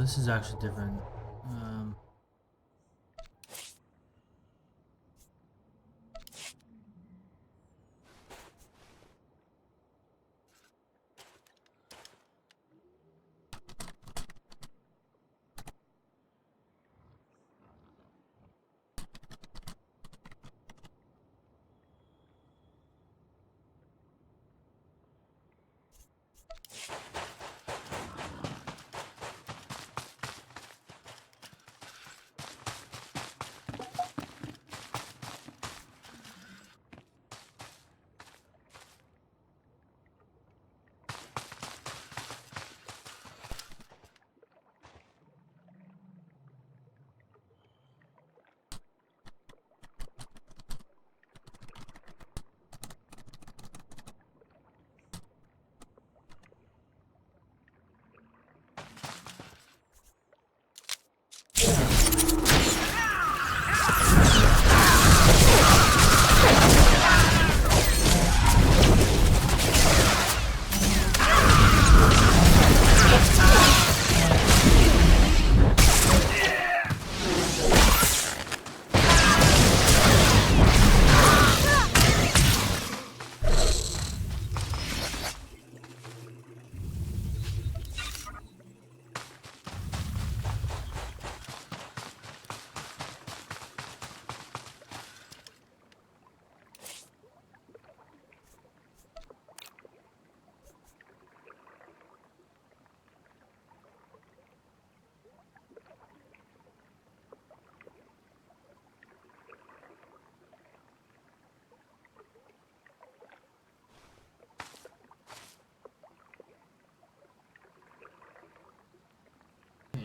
This is actually different.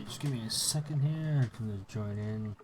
Just give me a second here. I'm gonna join in.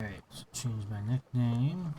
Alright, so change my nickname.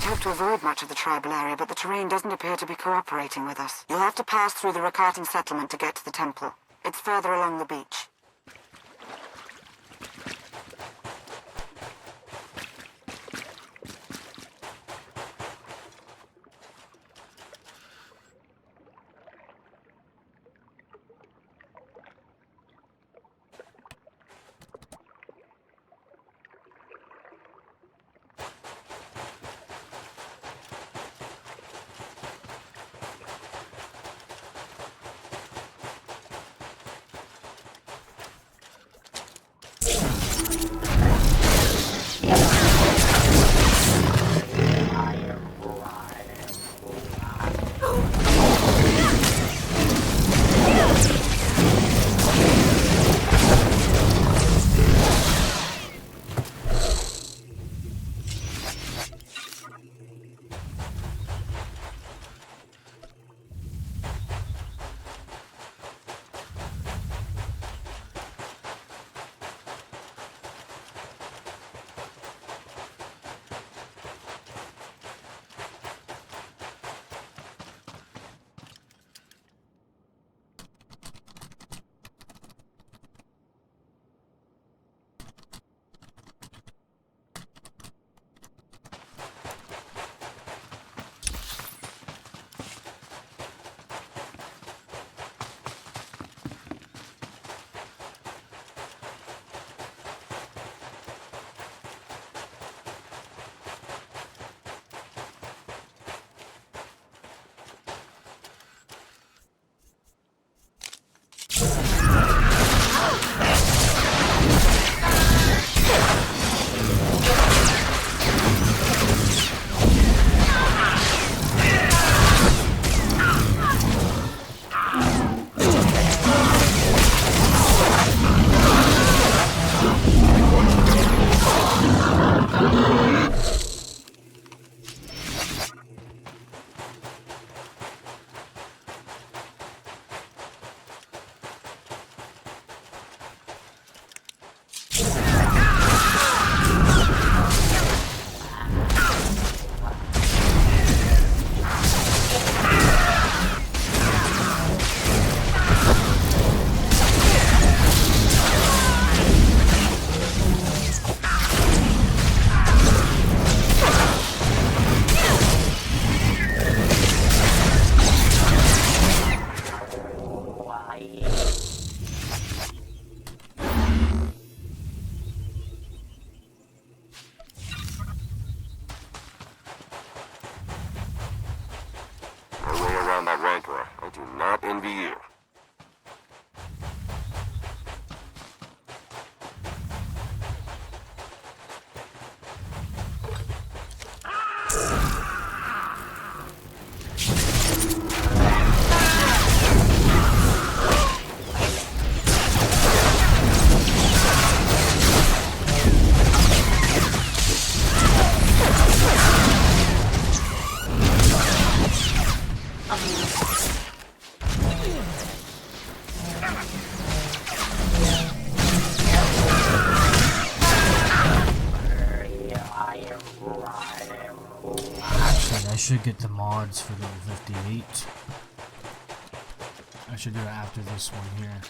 hoped to avoid much of the tribal area, but the terrain doesn't appear to be cooperating with us. You'll have to pass through the Rakatan settlement to get to the temple. It's further along the beach. I should get the mods for level 58. I should do it after this one here.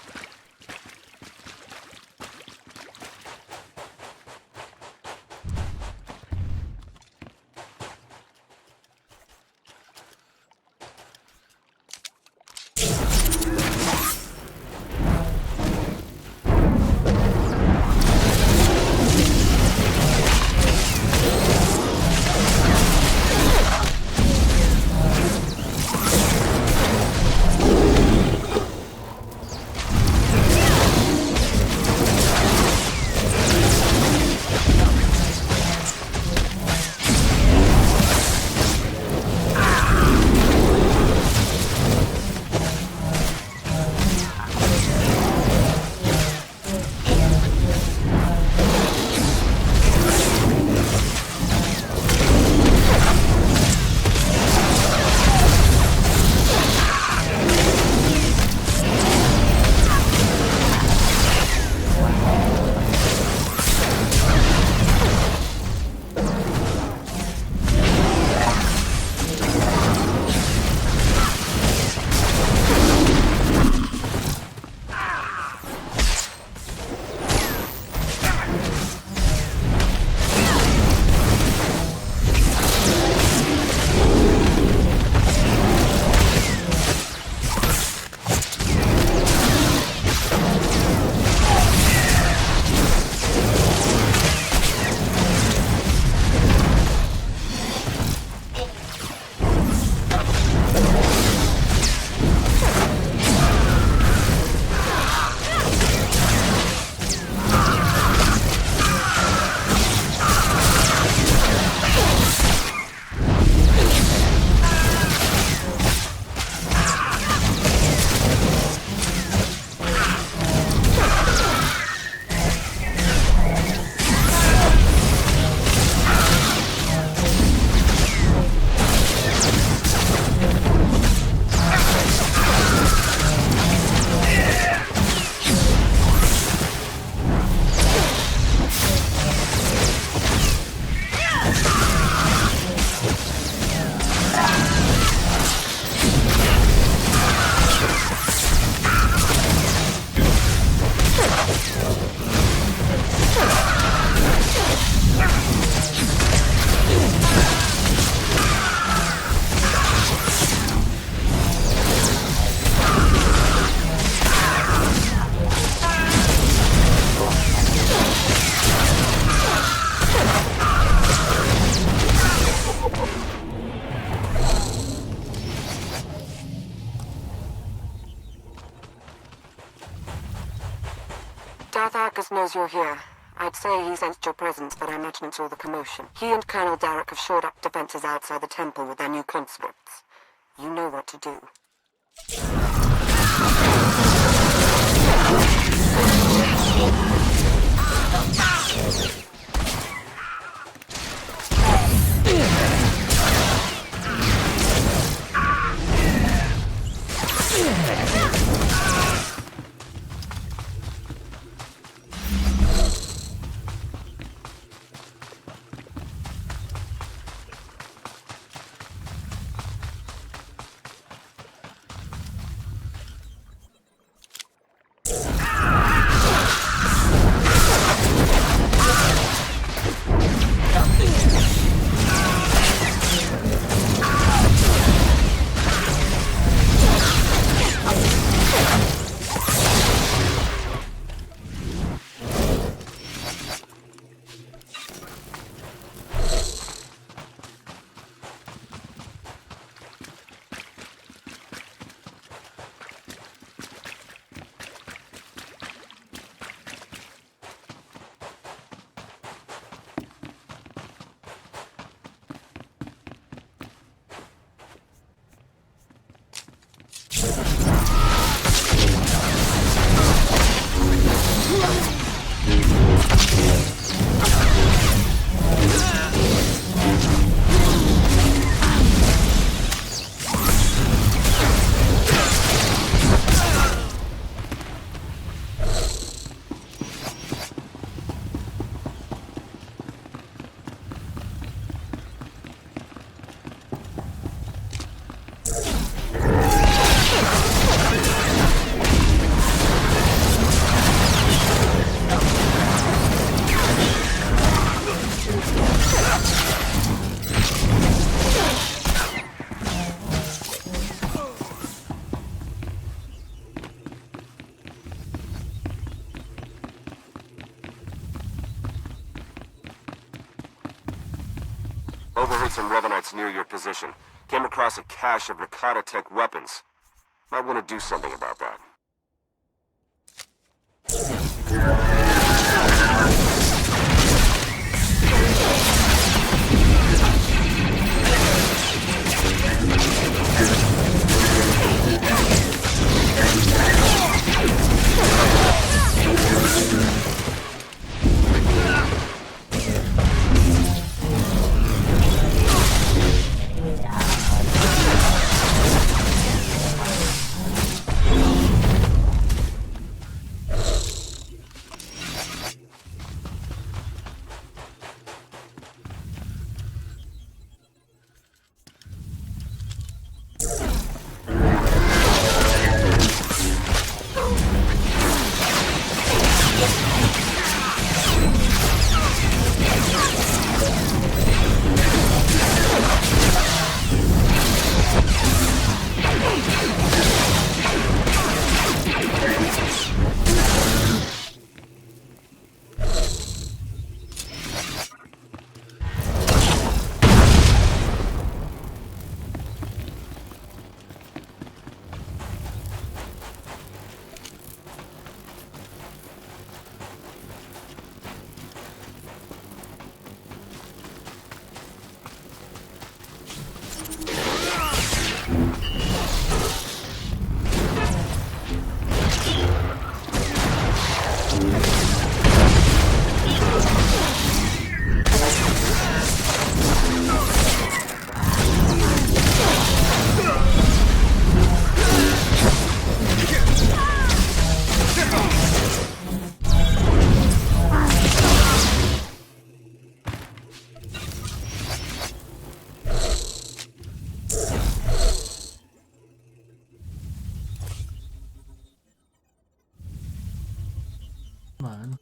Darth Arcus knows you're here. I'd say he sensed your presence, but I imagine it's all the commotion. He and Colonel Derek have shored up defenses outside the temple with their new conscripts. You know what to do. Overheard some Revenites near your position. Came across a cache of Rakata-tech weapons. Might want to do something about that. Come on.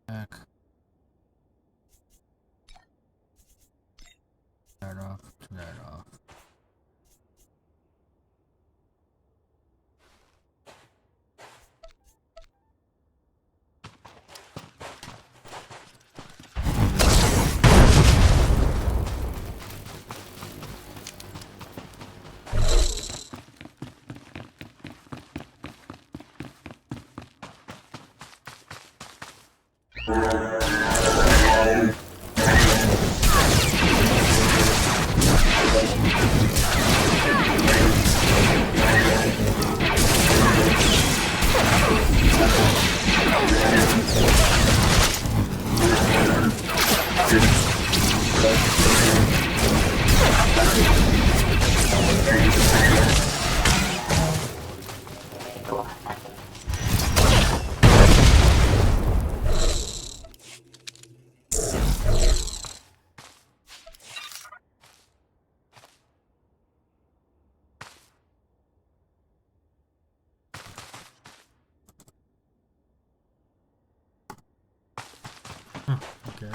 Back. That off, that off. Okay.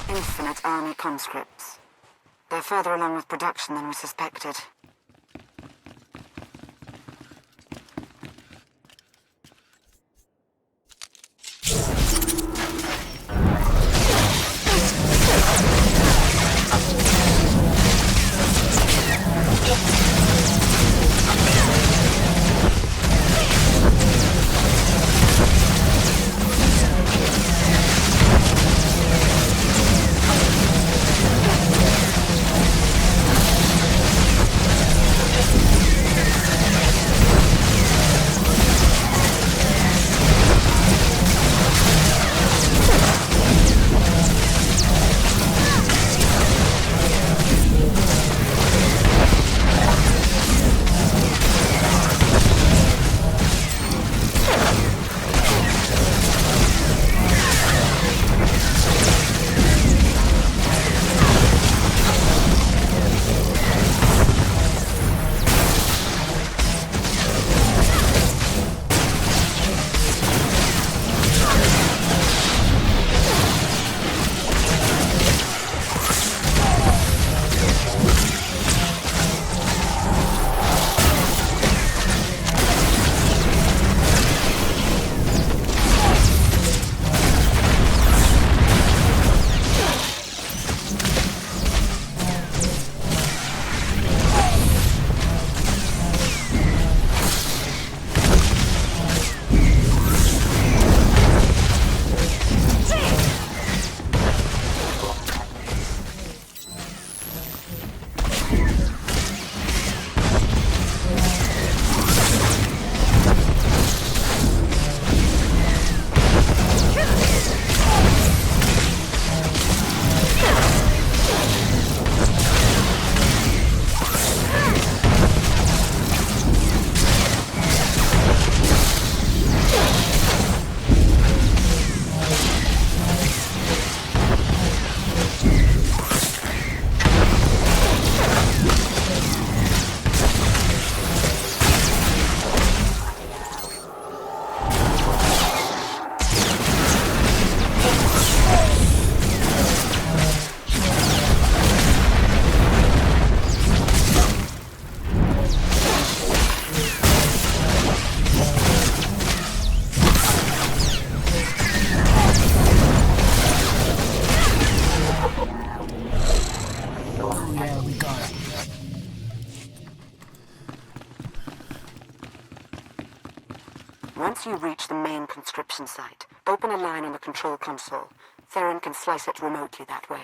Infinite army conscripts. They're further along with production than we suspected. Once you reach the main conscription site, open a line on the control console. Theron can slice it remotely that way.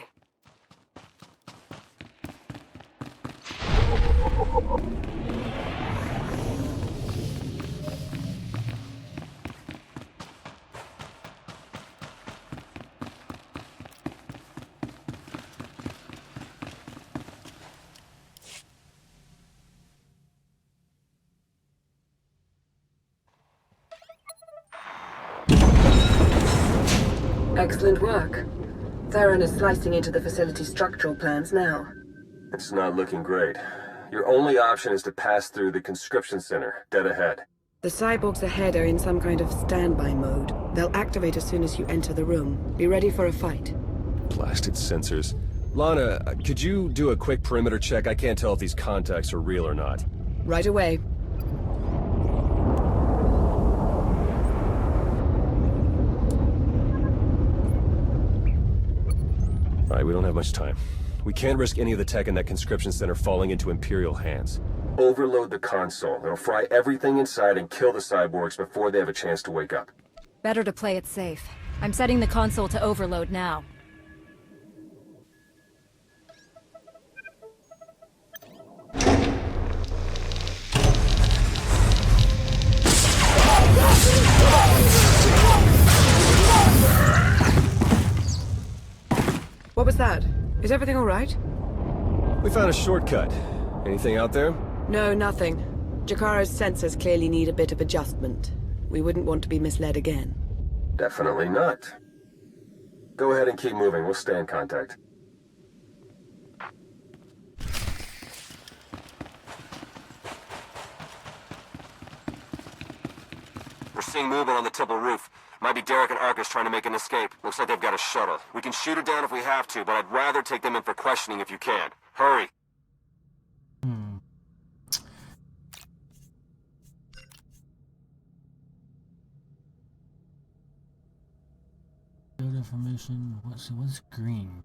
Excellent work. Theron is slicing into the facility's structural plans now. It's not looking great. Your only option is to pass through the conscription center, dead ahead. The cyborgs ahead are in some kind of standby mode. They'll activate as soon as you enter the room. Be ready for a fight. Blasted sensors. Lana, could you do a quick perimeter check? I can't tell if these contacts are real or not. Right away. Alright, we don't have much time. We can't risk any of the tech in that conscription center falling into Imperial hands. Overload the console. It'll fry everything inside and kill the cyborgs before they have a chance to wake up. Better to play it safe. I'm setting the console to overload now. What was that? Is everything all right? We found a shortcut. Anything out there? No, nothing. Jakara's sensors clearly need a bit of adjustment. We wouldn't want to be misled again. Definitely not. Go ahead and keep moving. We'll stay in contact. We're seeing movement on the temple roof. Might be Derek and Arcus trying to make an escape. Looks like they've got a shuttle. We can shoot it down if we have to, but I'd rather take them in for questioning if you can. Hurry! Good information. What's green?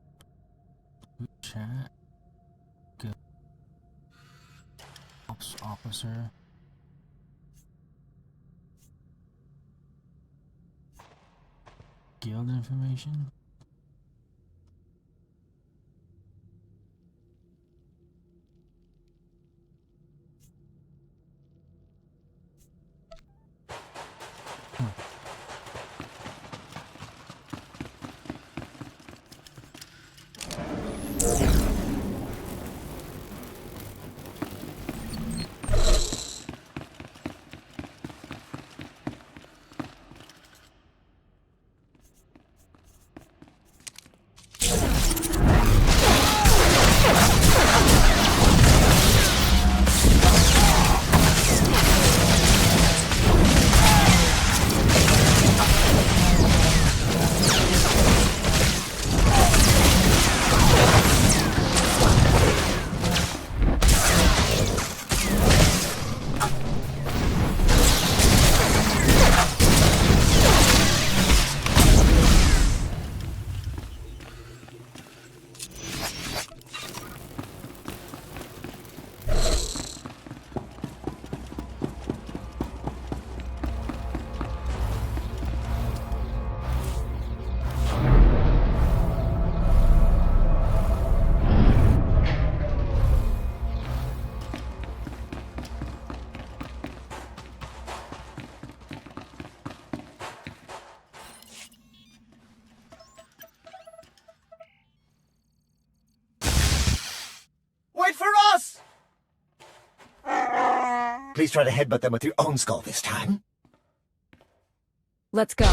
Good chat. Good. Ops officer. Guild information. Please try to headbutt them with your own skull this time. Let's go.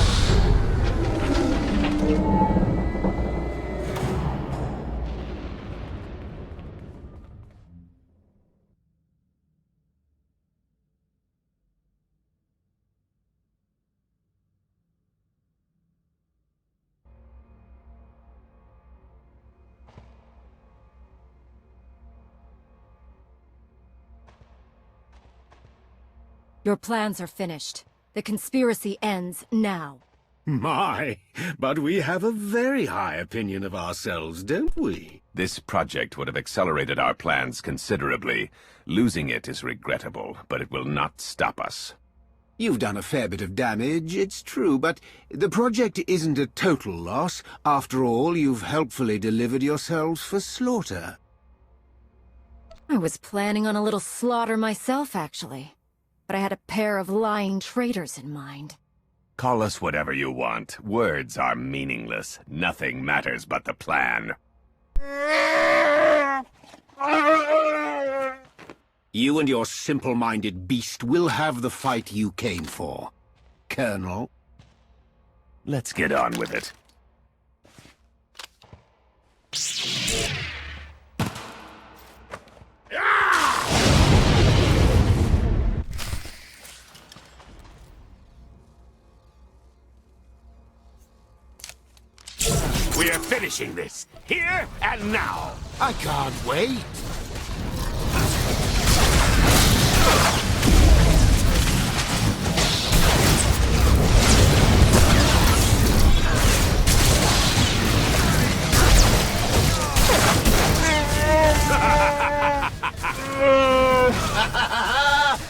Your plans are finished. The conspiracy ends now. My, but we have a very high opinion of ourselves, don't we? This project would have accelerated our plans considerably. Losing it is regrettable, but it will not stop us. You've done a fair bit of damage, it's true, but the project isn't a total loss. After all, you've helpfully delivered yourselves for slaughter. I was planning on a little slaughter myself, actually. But I had a pair of lying traitors in mind. Call us whatever you want. Words are meaningless. Nothing matters but the plan. You and your simple-minded beast will have the fight you came for, Colonel. Let's get on with it. We're finishing this, here and now. I can't wait.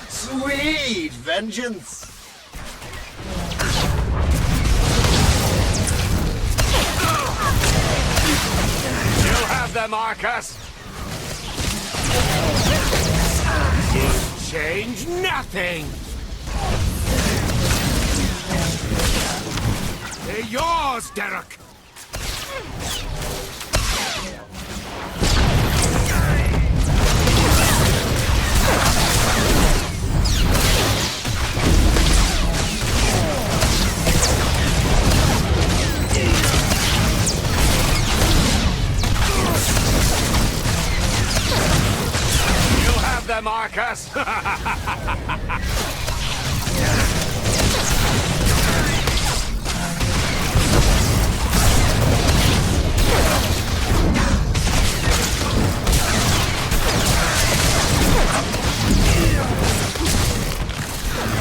Sweet vengeance! You'll have them, Arcus! You change nothing! They're yours, Derek! Them, Arcus!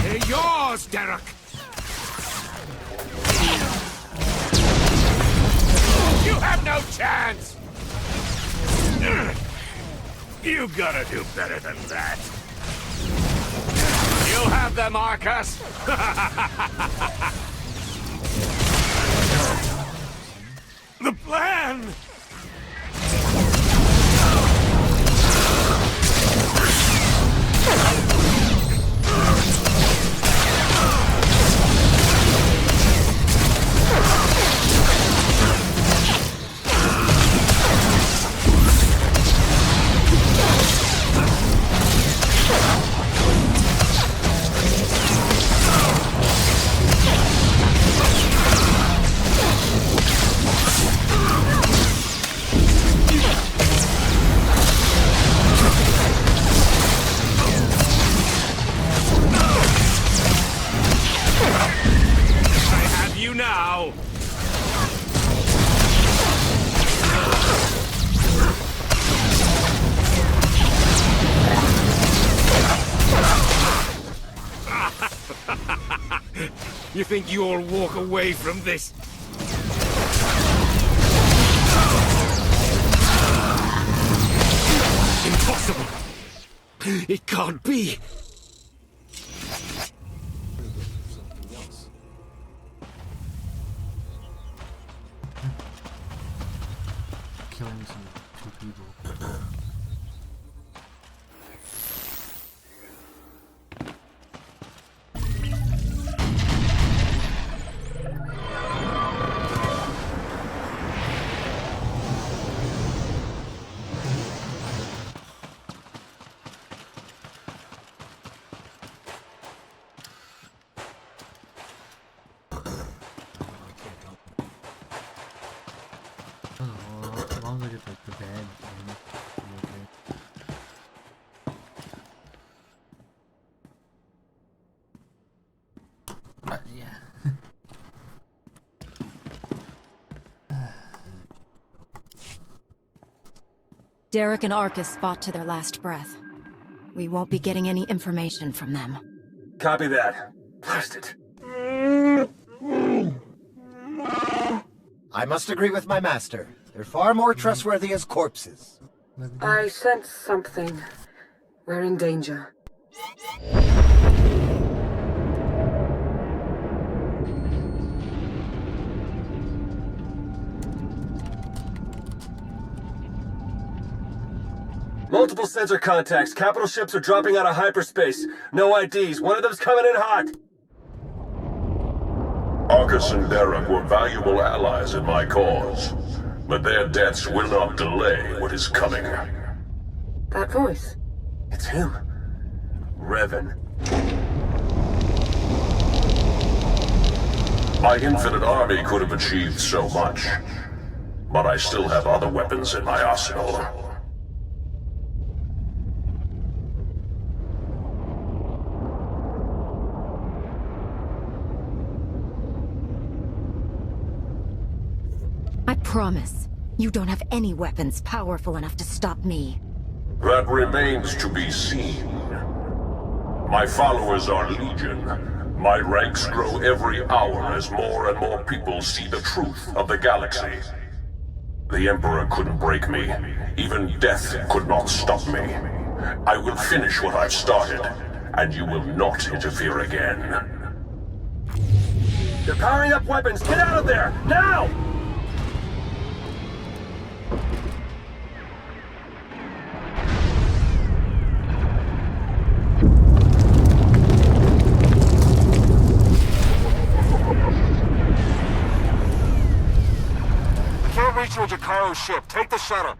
They're yours, Derek! You have no chance! You gotta do better than that. You'll have them, Arcus! The plan! Now! You think you'll walk away from this? Impossible! It can't be! Killing some two people. As long as I get like the bed, but yeah. Derek and Arcus fought to their last breath. We won't be getting any information from them. Copy that. Blast it. I must agree with my master. They're far more trustworthy as corpses. I sense something. We're in danger. Multiple sensor contacts. Capital ships are dropping out of hyperspace. No IDs. One of them's coming in hot. Arcus and Derek were valuable allies in my cause, but their deaths will not delay what is coming. That voice. It's him. Revan. My infinite army could have achieved so much, but I still have other weapons in my arsenal. I promise, you don't have any weapons powerful enough to stop me. That remains to be seen. My followers are legion. My ranks grow every hour as more and more people see the truth of the galaxy. The Emperor couldn't break me. Even death could not stop me. I will finish what I've started, and you will not interfere again. They're powering up weapons. Get out of there! Now! Can't reach your Jakaro ship. Take the shuttle.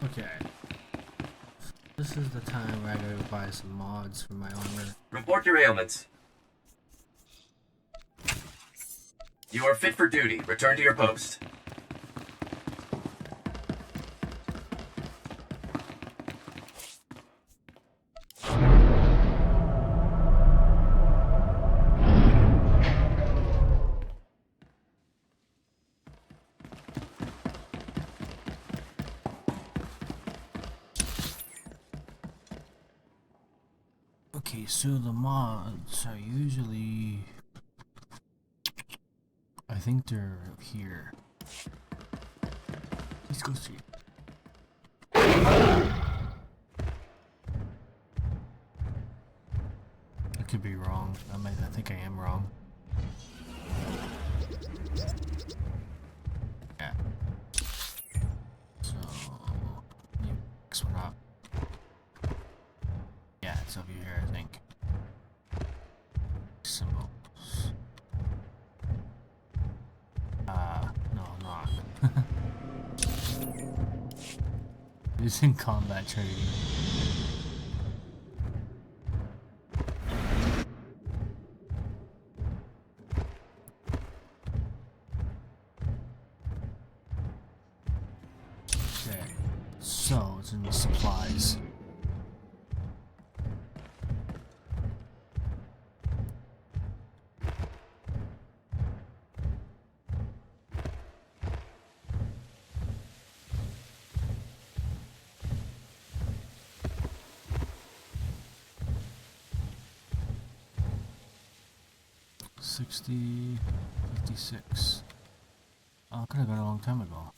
Okay. This is the time where I gotta buy some mods for my armor. Report your ailments. You are fit for duty. Return to your post. Okay, so the mods are usually... I think they're here. Let's go see. I could be wrong. I think I am wrong. Yeah. So, next one up. Yeah, it's over here, I think. Symbols. No, I'm not. Using combat training. Okay, so it's in the supplies. $60, $56. Oh, could have been a long time ago.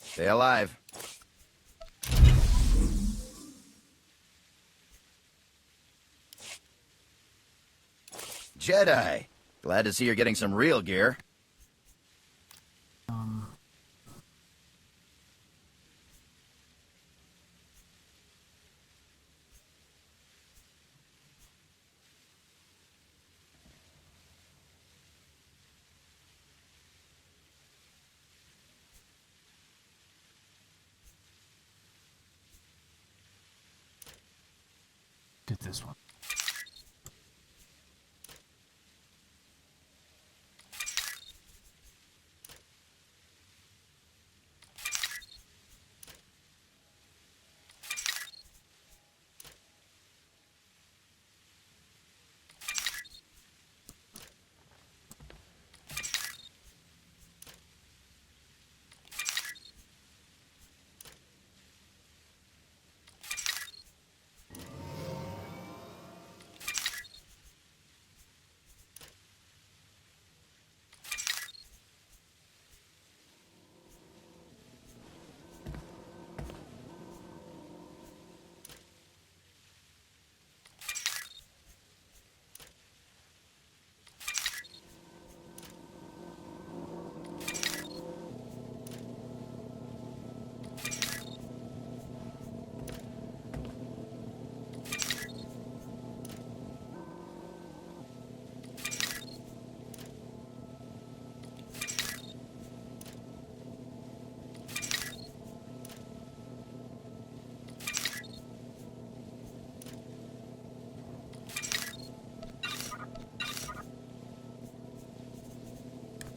Stay alive. Jedi. Glad to see you're getting some real gear. Get this one.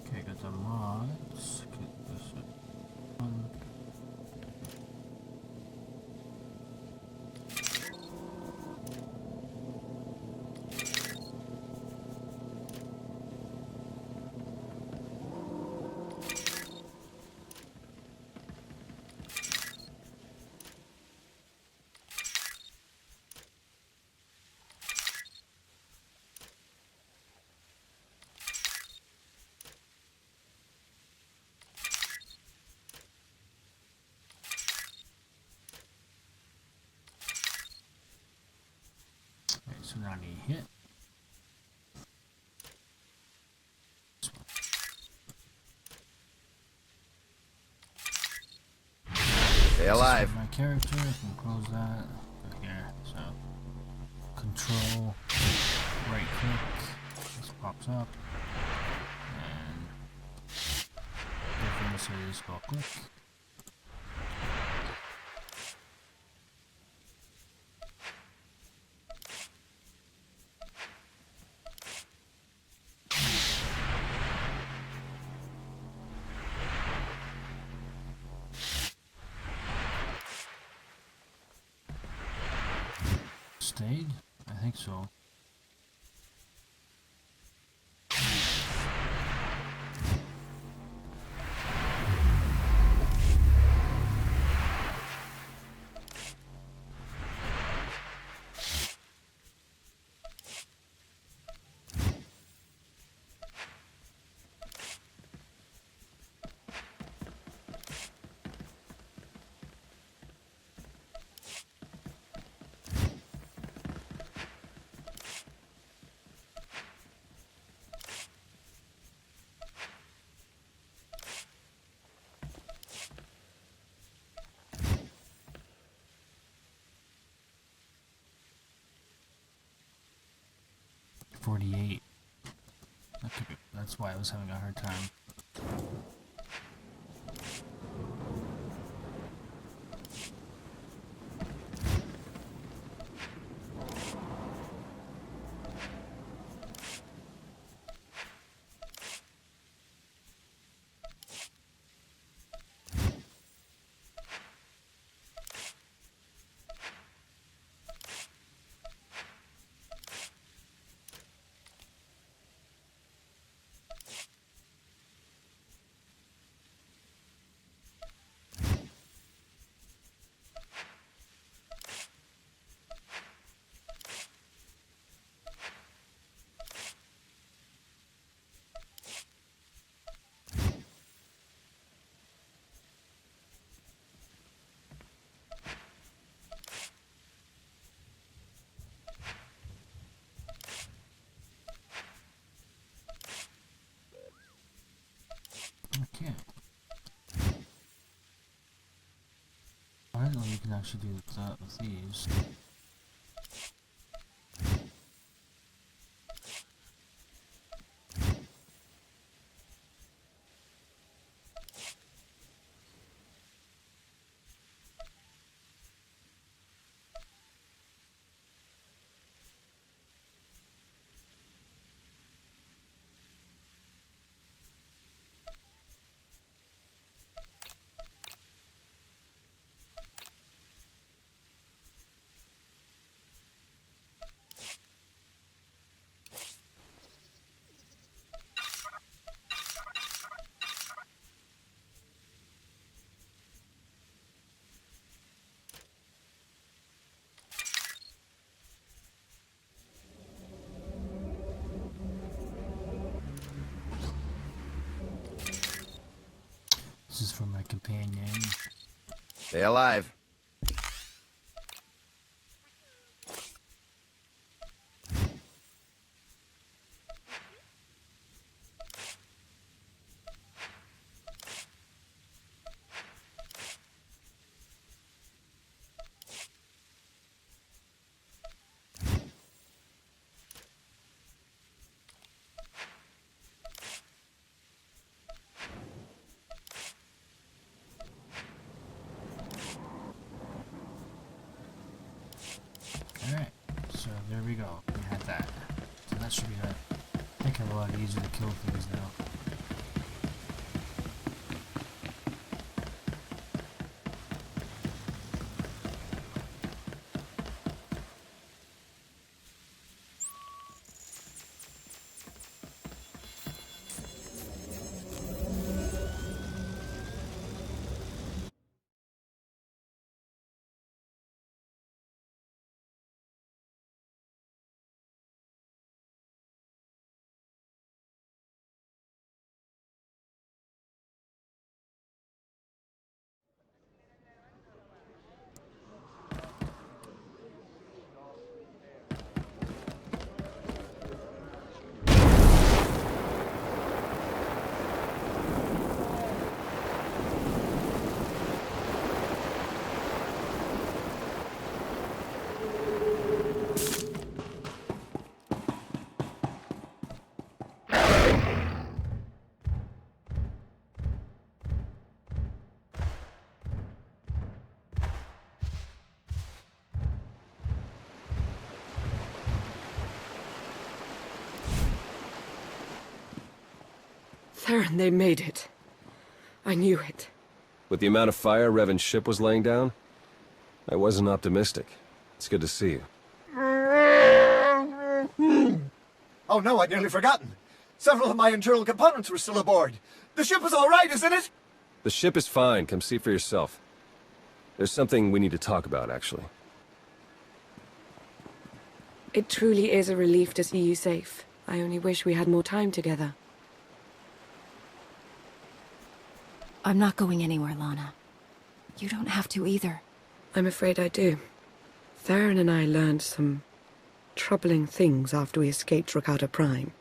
Okay, got the mods. Get this one. Okay, so now I need hit. Stay alive. My character, I can close that. Go here, so control, right click, this pops up, and difference is go click. Stayed? I think so. That's why I was having a hard time. I didn't know you can actually do that with these. This is for my companion. Stay alive. Alright, so there we go. We had that. So that should be a heck of a lot easier to kill things now. Theron, they made it. I knew it. With the amount of fire Revan's ship was laying down, I wasn't optimistic. It's good to see you. Oh no, I'd nearly forgotten. Several of my internal components were still aboard. The ship is all right, isn't it? The ship is fine. Come see for yourself. There's something we need to talk about, actually. It truly is a relief to see you safe. I only wish we had more time together. I'm not going anywhere, Lana. You don't have to either. I'm afraid I do. Theron and I learned some troubling things after we escaped Rakata Prime.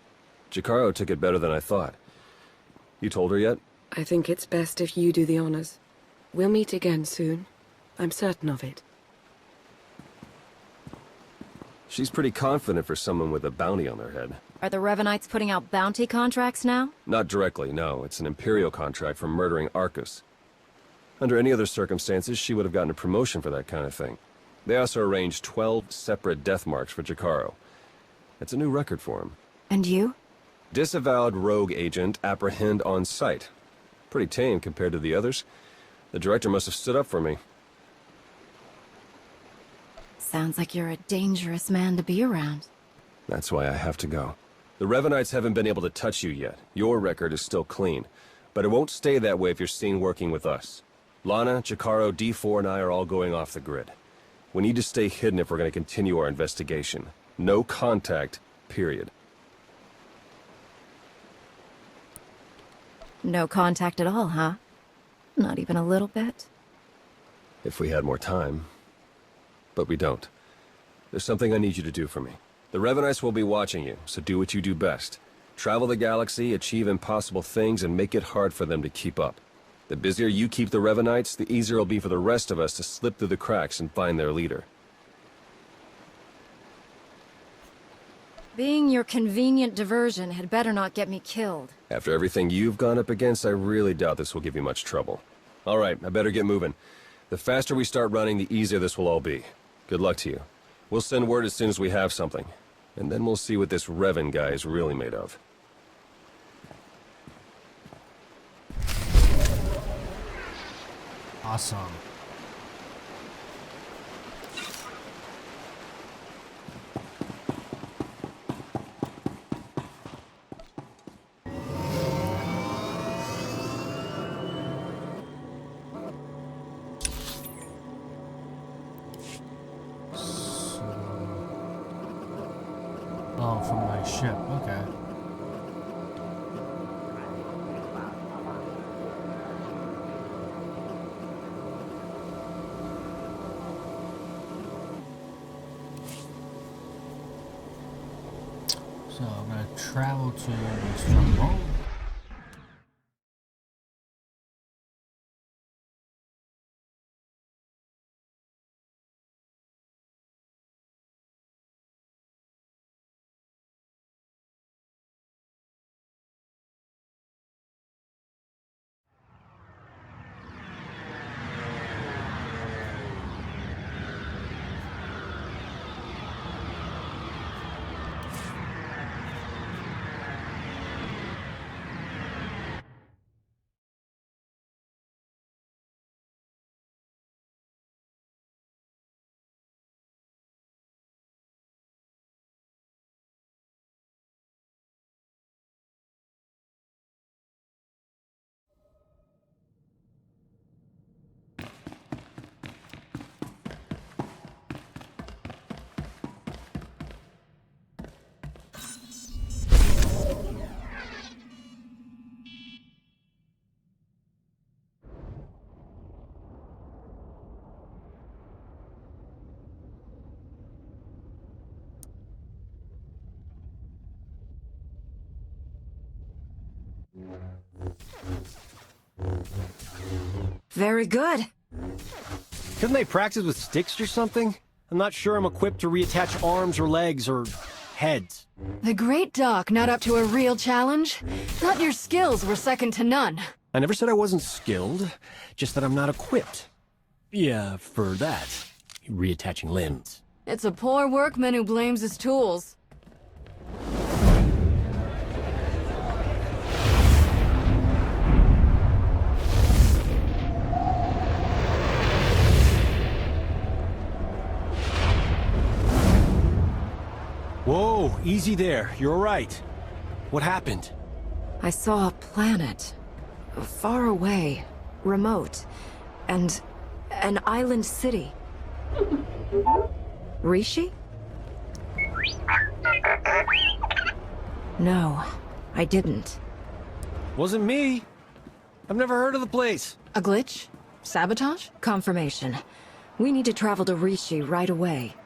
Jacaro took it better than I thought. You told her yet? I think it's best if you do the honors. We'll meet again soon. I'm certain of it. She's pretty confident for someone with a bounty on their head. Are the Revenites putting out bounty contracts now? Not directly, no. It's an Imperial contract for murdering Arcus. Under any other circumstances, she would have gotten a promotion for that kind of thing. They also arranged 12 separate death marks for Jacaro. It's a new record for him. And you? Disavowed rogue agent, apprehend on sight. Pretty tame compared to the others. The director must have stood up for me. Sounds like you're a dangerous man to be around. That's why I have to go. The Revenites haven't been able to touch you yet. Your record is still clean. But it won't stay that way if you're seen working with us. Lana, Jacaro, D4, and I are all going off the grid. We need to stay hidden if we're going to continue our investigation. No contact, period. No contact at all, huh? Not even a little bit? If we had more time. But we don't. There's something I need you to do for me. The Revenites will be watching you, so do what you do best. Travel the galaxy, achieve impossible things, and make it hard for them to keep up. The busier you keep the Revenites, the easier it'll be for the rest of us to slip through the cracks and find their leader. Being your convenient diversion had better not get me killed. After everything you've gone up against, I really doubt this will give you much trouble. All right, I better get moving. The faster we start running, the easier this will all be. Good luck to you. We'll send word as soon as we have something. And then we'll see what this Revan guy is really made of. Awesome. Oh, from my ship, okay. So I'm gonna travel to Stronghold. Very good. Couldn't they practice with sticks or something? I'm not sure I'm equipped to reattach arms or legs or heads. The Great Doc not up to a real challenge? Thought your skills were second to none. I never said I wasn't skilled, just that I'm not equipped. Yeah, for that. Reattaching limbs. It's a poor workman who blames his tools. Whoa, easy there. You're all right. What happened? I saw a planet. Far away. Remote. And an island city. Rishi? No, I didn't. Wasn't me. I've never heard of the place. A glitch? Sabotage? Confirmation. We need to travel to Rishi right away.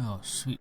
Oh, sweet.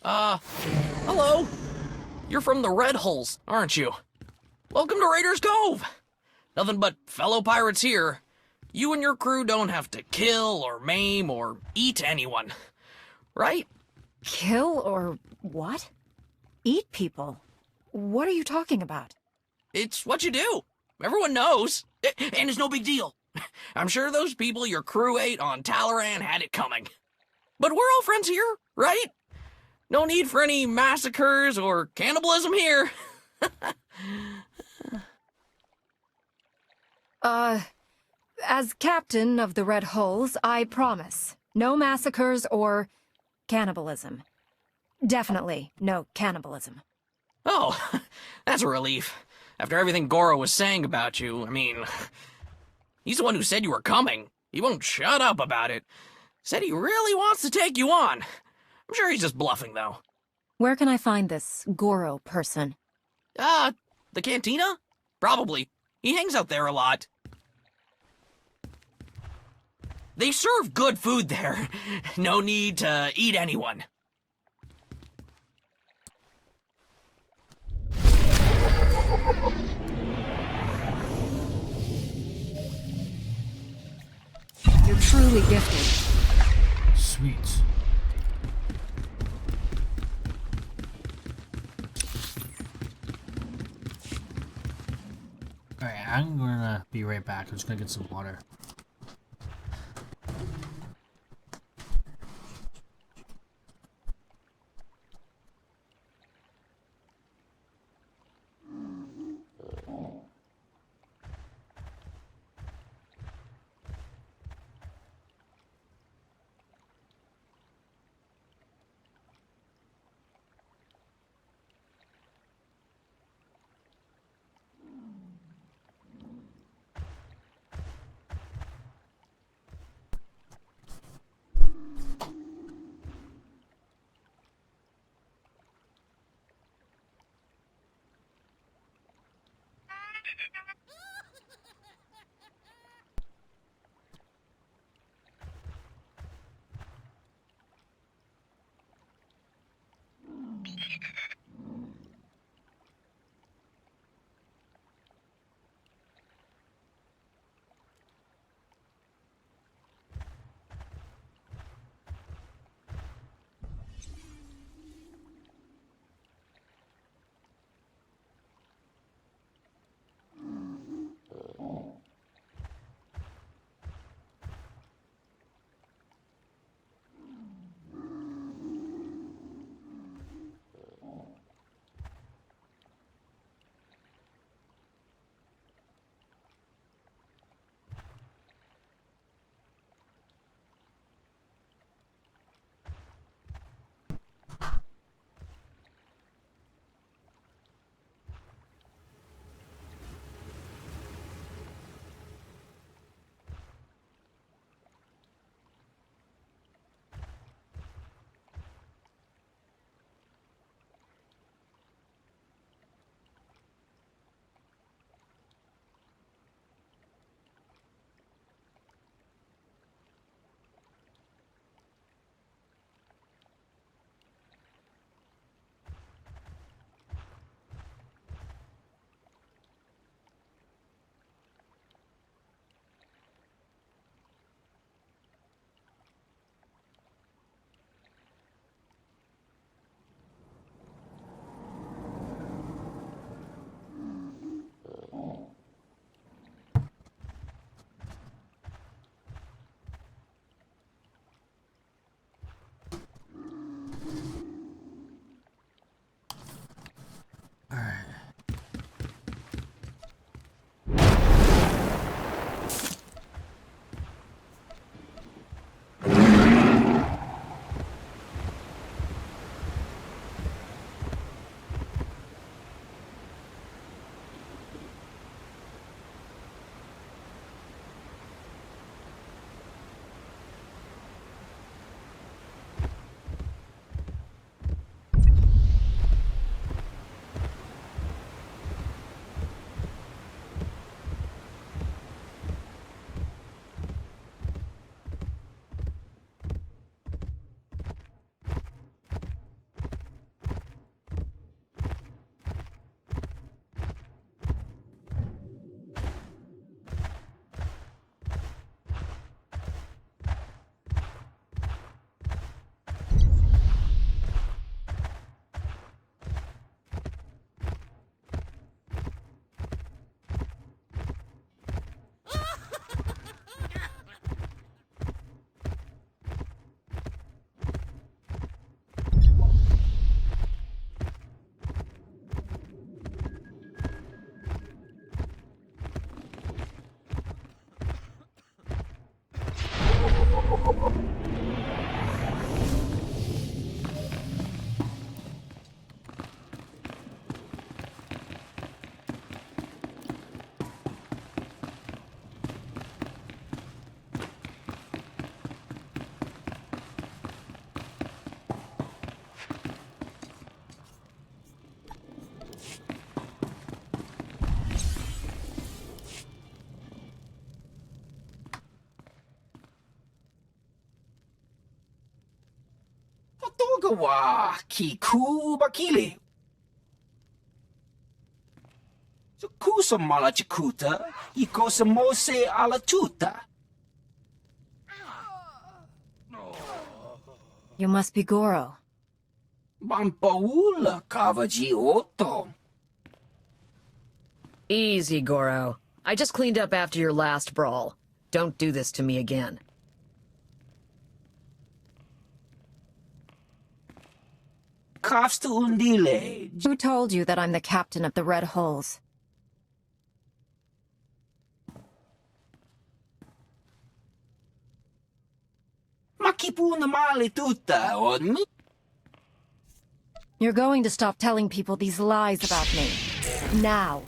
Oh, hello. You're from the Red Hulls, aren't you? Welcome to Raiders Cove. Nothing but fellow pirates here. You and your crew don't have to kill or maim or eat anyone, right? Kill or what? Eat people? What are you talking about? It's what you do. Everyone knows. And it's no big deal. I'm sure those people your crew ate on Talaran had it coming. But we're all friends here, right? No need for any massacres or cannibalism here. As captain of the Red Hulls, I promise. No massacres or cannibalism. Definitely no cannibalism. Oh, that's a relief. After everything Goro was saying about you, I mean, he's the one who said you were coming. He won't shut up about it. Said he really wants to take you on. I'm sure he's just bluffing, though. Where can I find this Goro person? The cantina? Probably. He hangs out there a lot. They serve good food there. No need to eat anyone. You're truly gifted. Sweet. Alright, I'm gonna be right back. I'm just gonna get some water. Magawa Kiku Bakili. So kusa malachikuta, ikosa mose ala tuta. You must be Goro. Bampaula Kavaji Otto. Easy, Goro. I just cleaned up after your last brawl. Don't do this to me again. Who told you that I'm the captain of the Red Holes? You're going to stop telling people these lies about me. Now.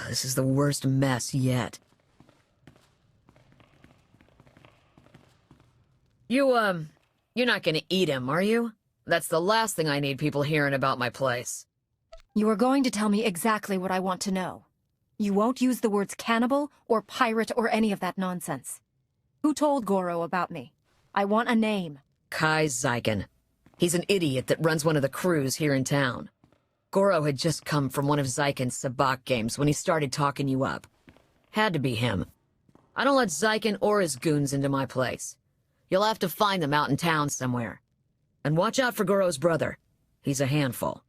This is the worst mess yet. You're not gonna eat him, are you? That's the last thing I need people hearing about my place. You are going to tell me exactly what I want to know. You won't use the words cannibal or pirate or any of that nonsense. Who told Goro about me? I want a name. Kai Zyken. He's an idiot that runs one of the crews here in town. Goro had just come from one of Zyken's sabak games when he started talking you up. Had to be him. I don't let Zyken or his goons into my place. You'll have to find them out in town somewhere. And watch out for Goro's brother. He's a handful.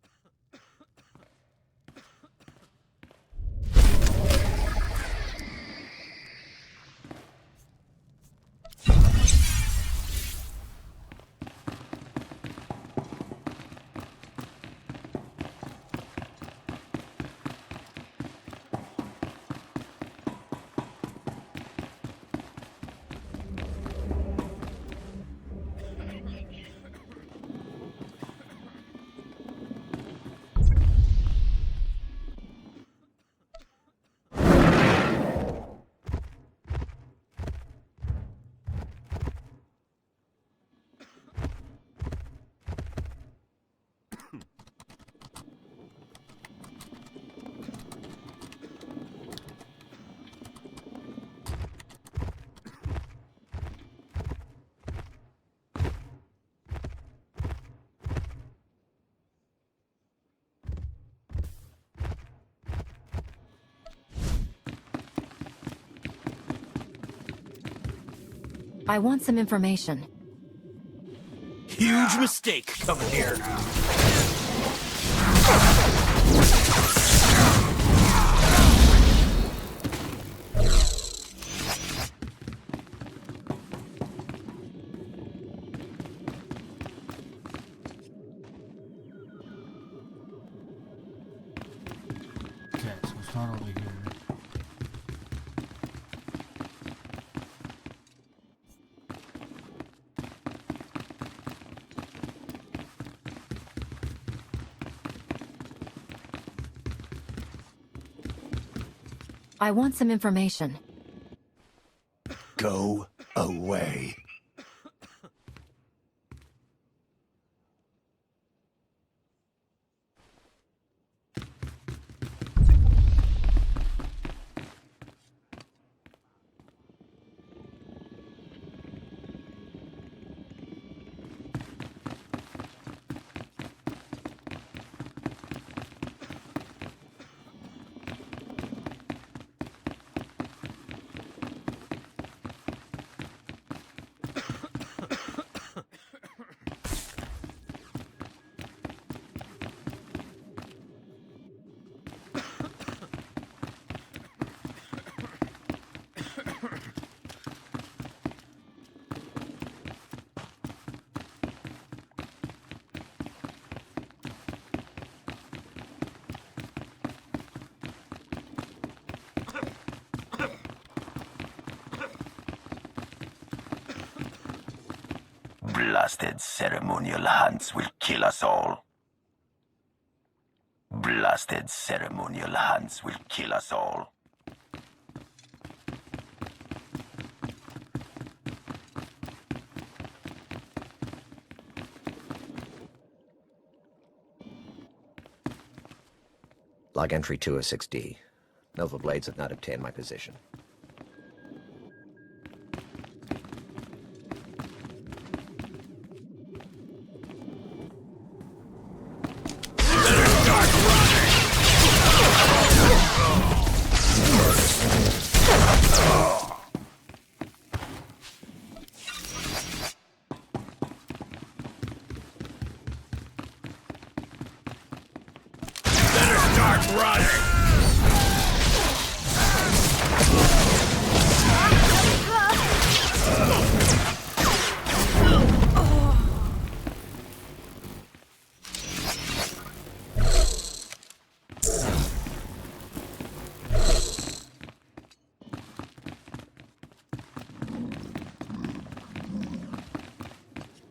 I want some information. Huge mistake coming here. Okay, so it's not over here. I want some information. Go away. Blasted ceremonial hunts will kill us all. Blasted ceremonial hunts will kill us all. Log entry 206D. Nova Blades have not obtained my position.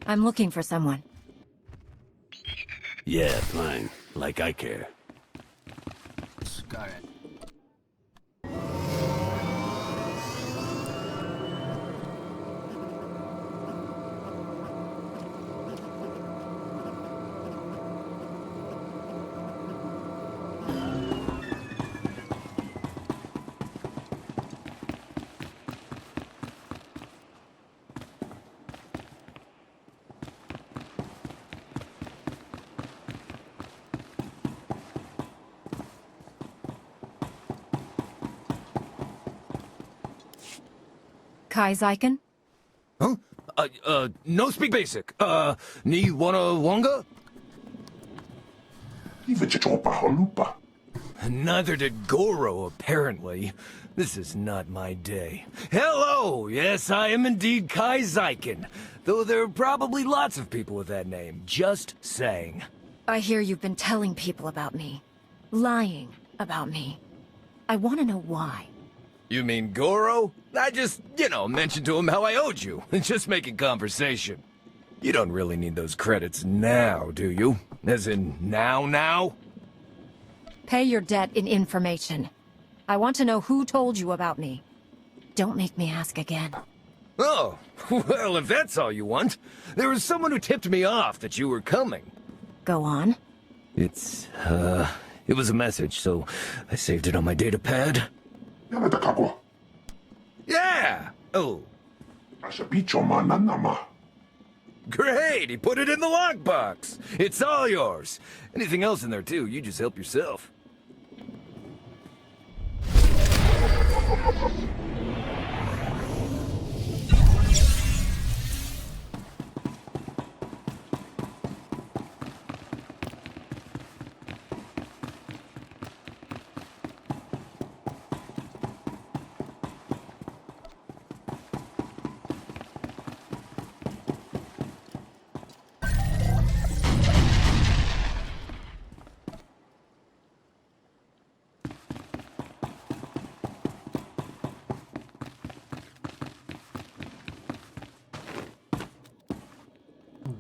I'm looking for someone. Yeah, fine. Like I care. Got it. Kai Zyken? Huh? No speak basic. Ni wanna wonga? Neither did Goro, apparently. This is not my day. Hello! Yes, I am indeed Kai Zyken. Though there are probably lots of people with that name. Just saying. I hear you've been telling people about me. Lying about me. I want to know why. You mean Goro? I just, mentioned to him how I owed you. Just making conversation. You don't really need those credits now, do you? As in, now? Pay your debt in information. I want to know who told you about me. Don't make me ask again. Oh, well, if that's all you want. There was someone who tipped me off that you were coming. Go on. It was a message, so I saved it on my data pad. Yeah! Oh. Great! He put it in the lockbox! It's all yours! Anything else in there, too, you just help yourself.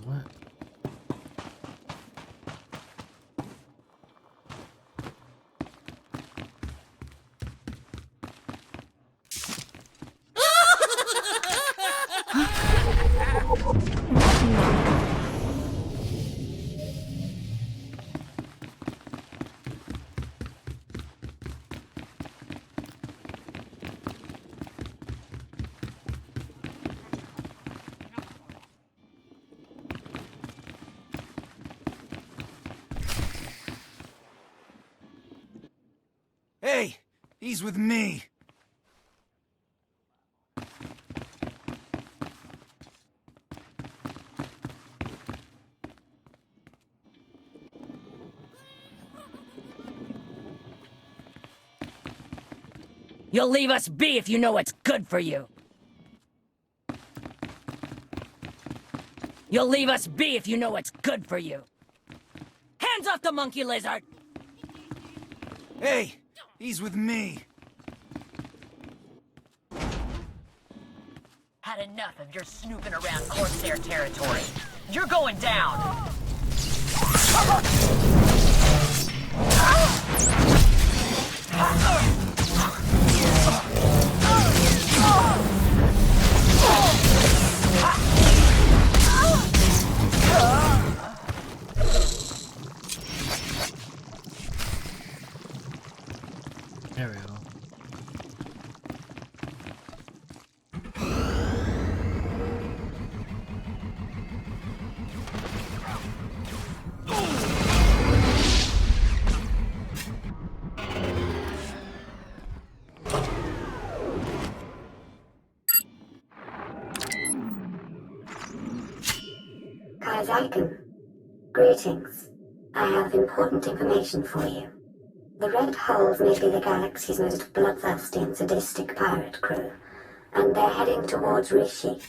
What? Hey, he's with me. You'll leave us be if you know what's good for you. You'll leave us be if you know what's good for you. Hands off the monkey lizard! Hey, he's with me. Had enough. enough of your snooping around Corsair territory. You're going down! There we go. Kaizaken, greetings. I have important information for you. The Red Hulls may be the galaxy's most bloodthirsty and sadistic pirate crew, and they're heading towards Rishi.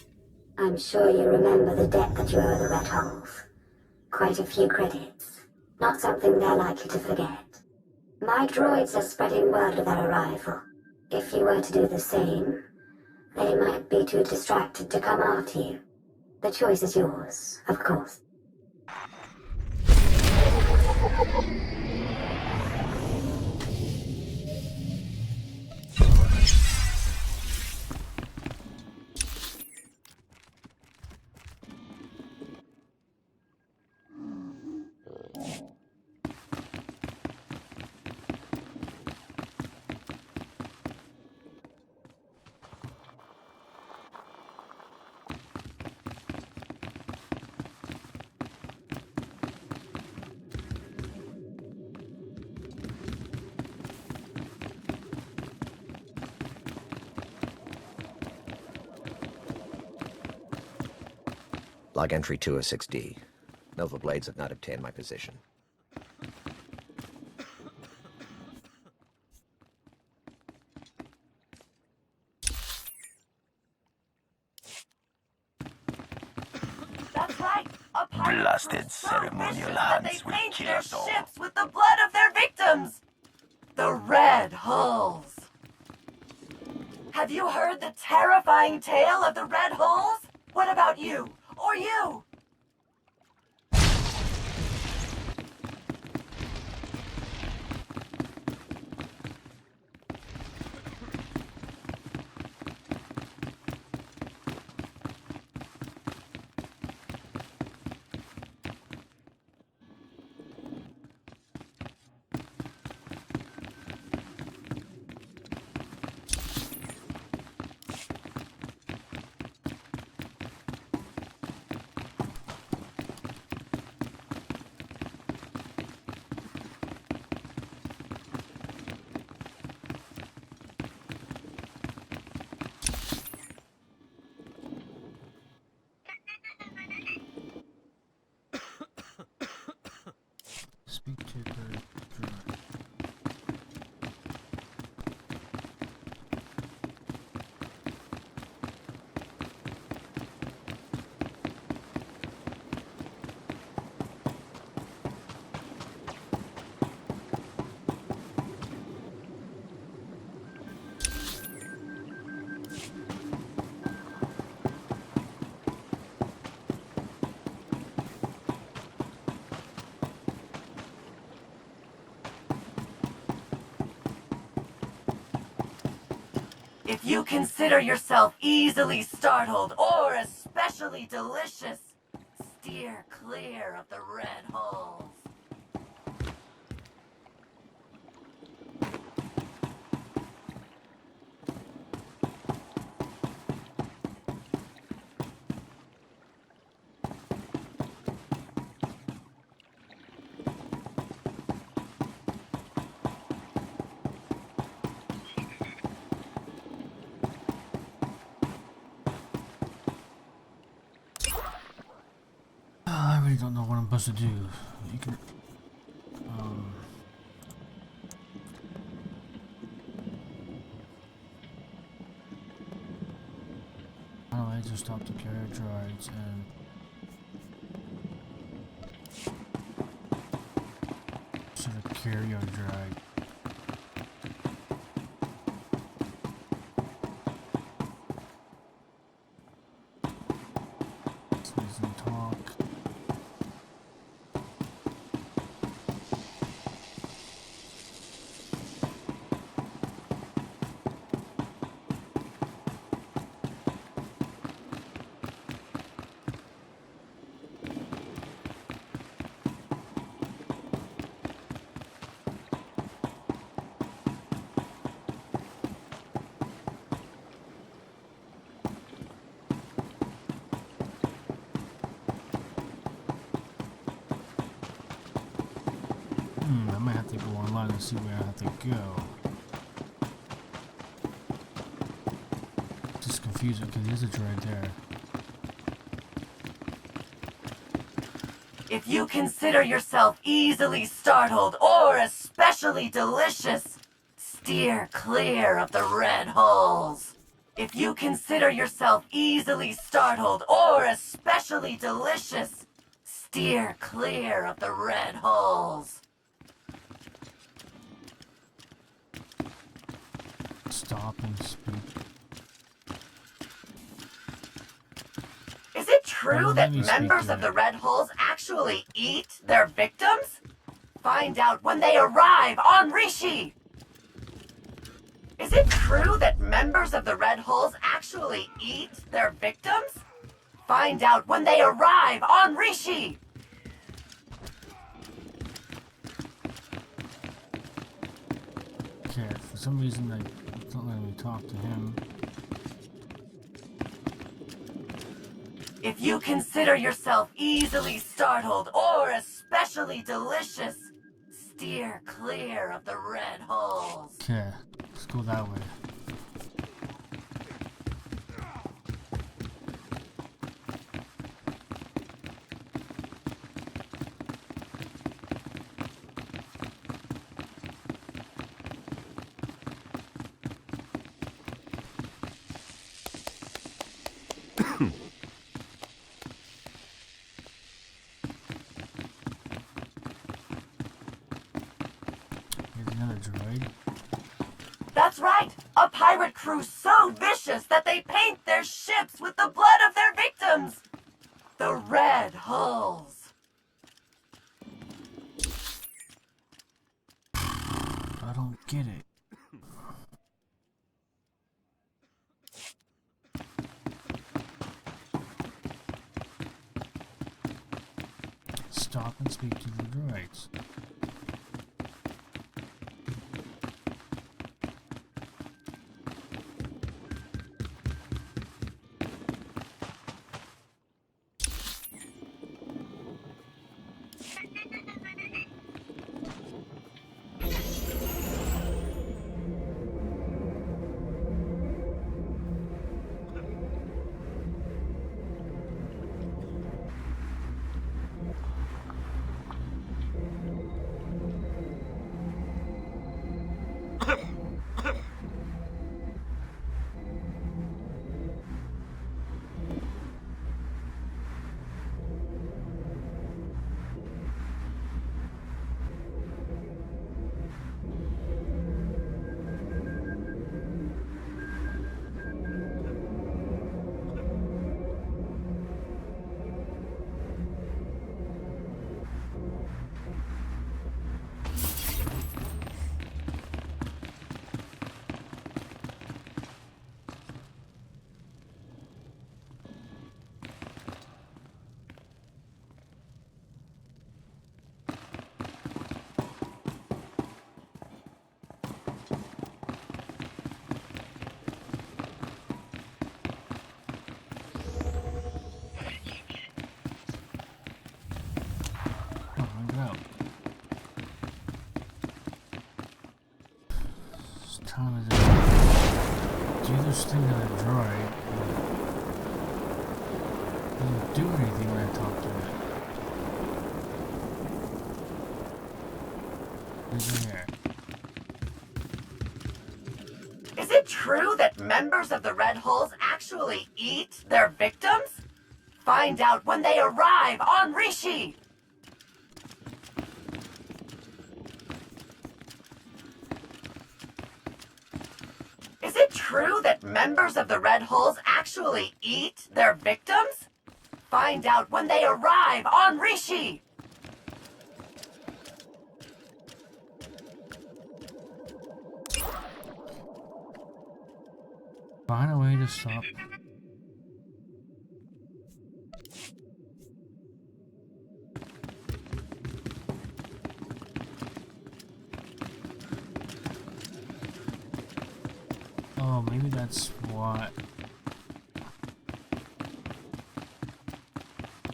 I'm sure you remember the debt that you owe the Red Hulls. Quite a few credits. Not something they're likely to forget. My droids are spreading word of their arrival. If you were to do the same, they might be too distracted to come after you. The choice is yours, of course. Log entry 206D. Nova Blades have not obtained my position. That's right! A pirate Blasted ceremonial hands will paint kill their us all. ships with the blood of their victims! The Red Hulls! Have you heard the terrifying tale of the Red Hulls? What about you? Or you? Speak to the droid. If you consider yourself easily startled or especially delicious, steer clear of the Red Hulls. I really don't know what I'm supposed to do. You can. How do I just stop the carrier droids and. Sort of carrier drag. to go online and see where I have to go. It's just confusing. Okay, there's a droid there. If you consider yourself easily startled or especially delicious, steer clear of the red holes. If you consider yourself easily startled or especially delicious, steer clear of the red holes. Stop and speak. Is it true that members of the red holes actually eat their victims? Find out when they arrive on Rishi! Is it true that members of the red holes actually eat their victims? Find out when they arrive on Rishi! Okay, for some reason it's not letting me talk to him. If you consider yourself easily startled or especially delicious, steer clear of the red holes. Okay, let's go that way. That's right! A pirate crew so vicious that they paint their ships with the blood of their victims! The Red Hulls. I don't get it. Stop and speak to the droids. Time to do this thing to the droid. It doesn't do anything when I talk to it. Is it here? Is it true that members of the Red Hulls actually eat their victims? Find out when they arrive on Rishi! Is it true that members of the Red Hulls actually eat their victims? Find out when they arrive on Rishi! Find a way to stop. Oh, maybe that's what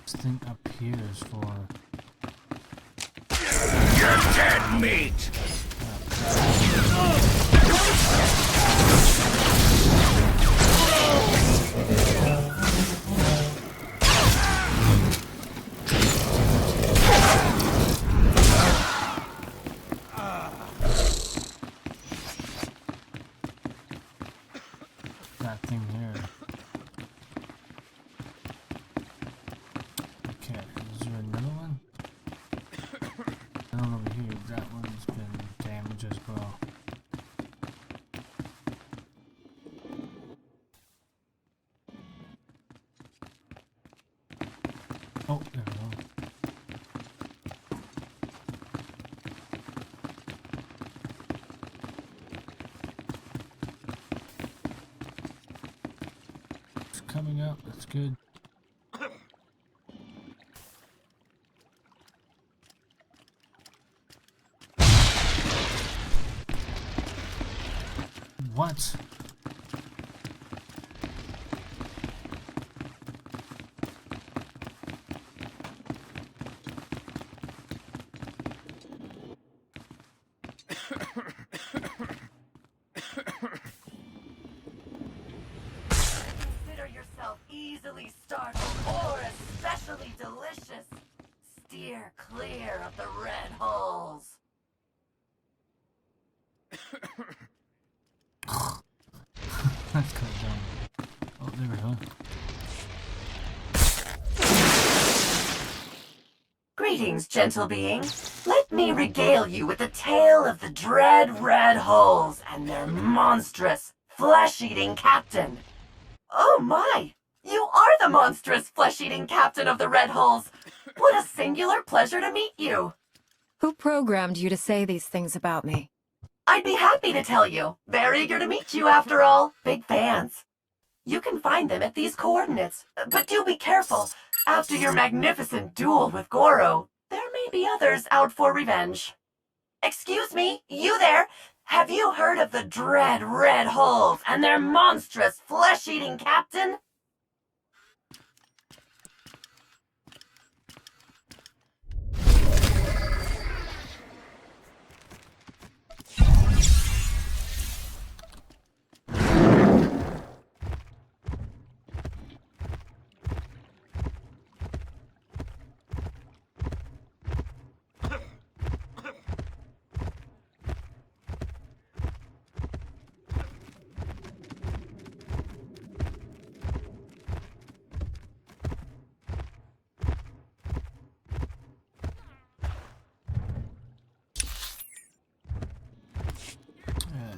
this thing up here is for. your dead meat! That thing here. Okay, is there another one? Another over here. That one's been damaged as well. Oh, there we go. It's coming up. That's good. What? Consider yourself easily startled or especially delicious. Steer clear of the red holes. That's kind of dumb. Oh, there we go. Greetings, gentle being. Let me regale you with the tale of the dread red holes and their monstrous, flesh-eating captain. Oh my! You are the monstrous, flesh-eating captain of the red holes. What a singular pleasure to meet you. Who programmed you to say these things about me? I'd be happy to tell you. Very eager to meet you, after all. Big fans. You can find them at these coordinates, but do be careful. After your magnificent duel with Goro, there may be others out for revenge. Excuse me, you there? Have you heard of the dread red holes and their monstrous flesh-eating captain?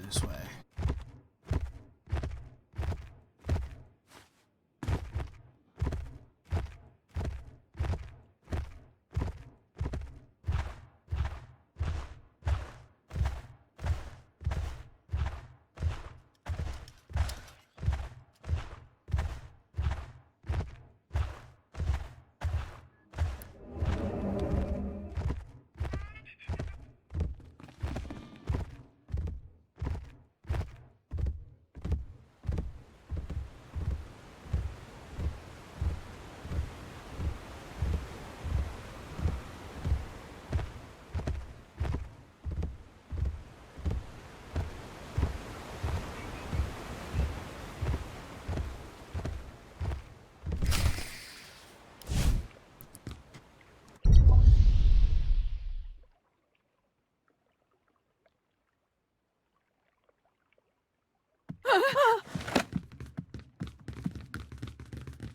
This way.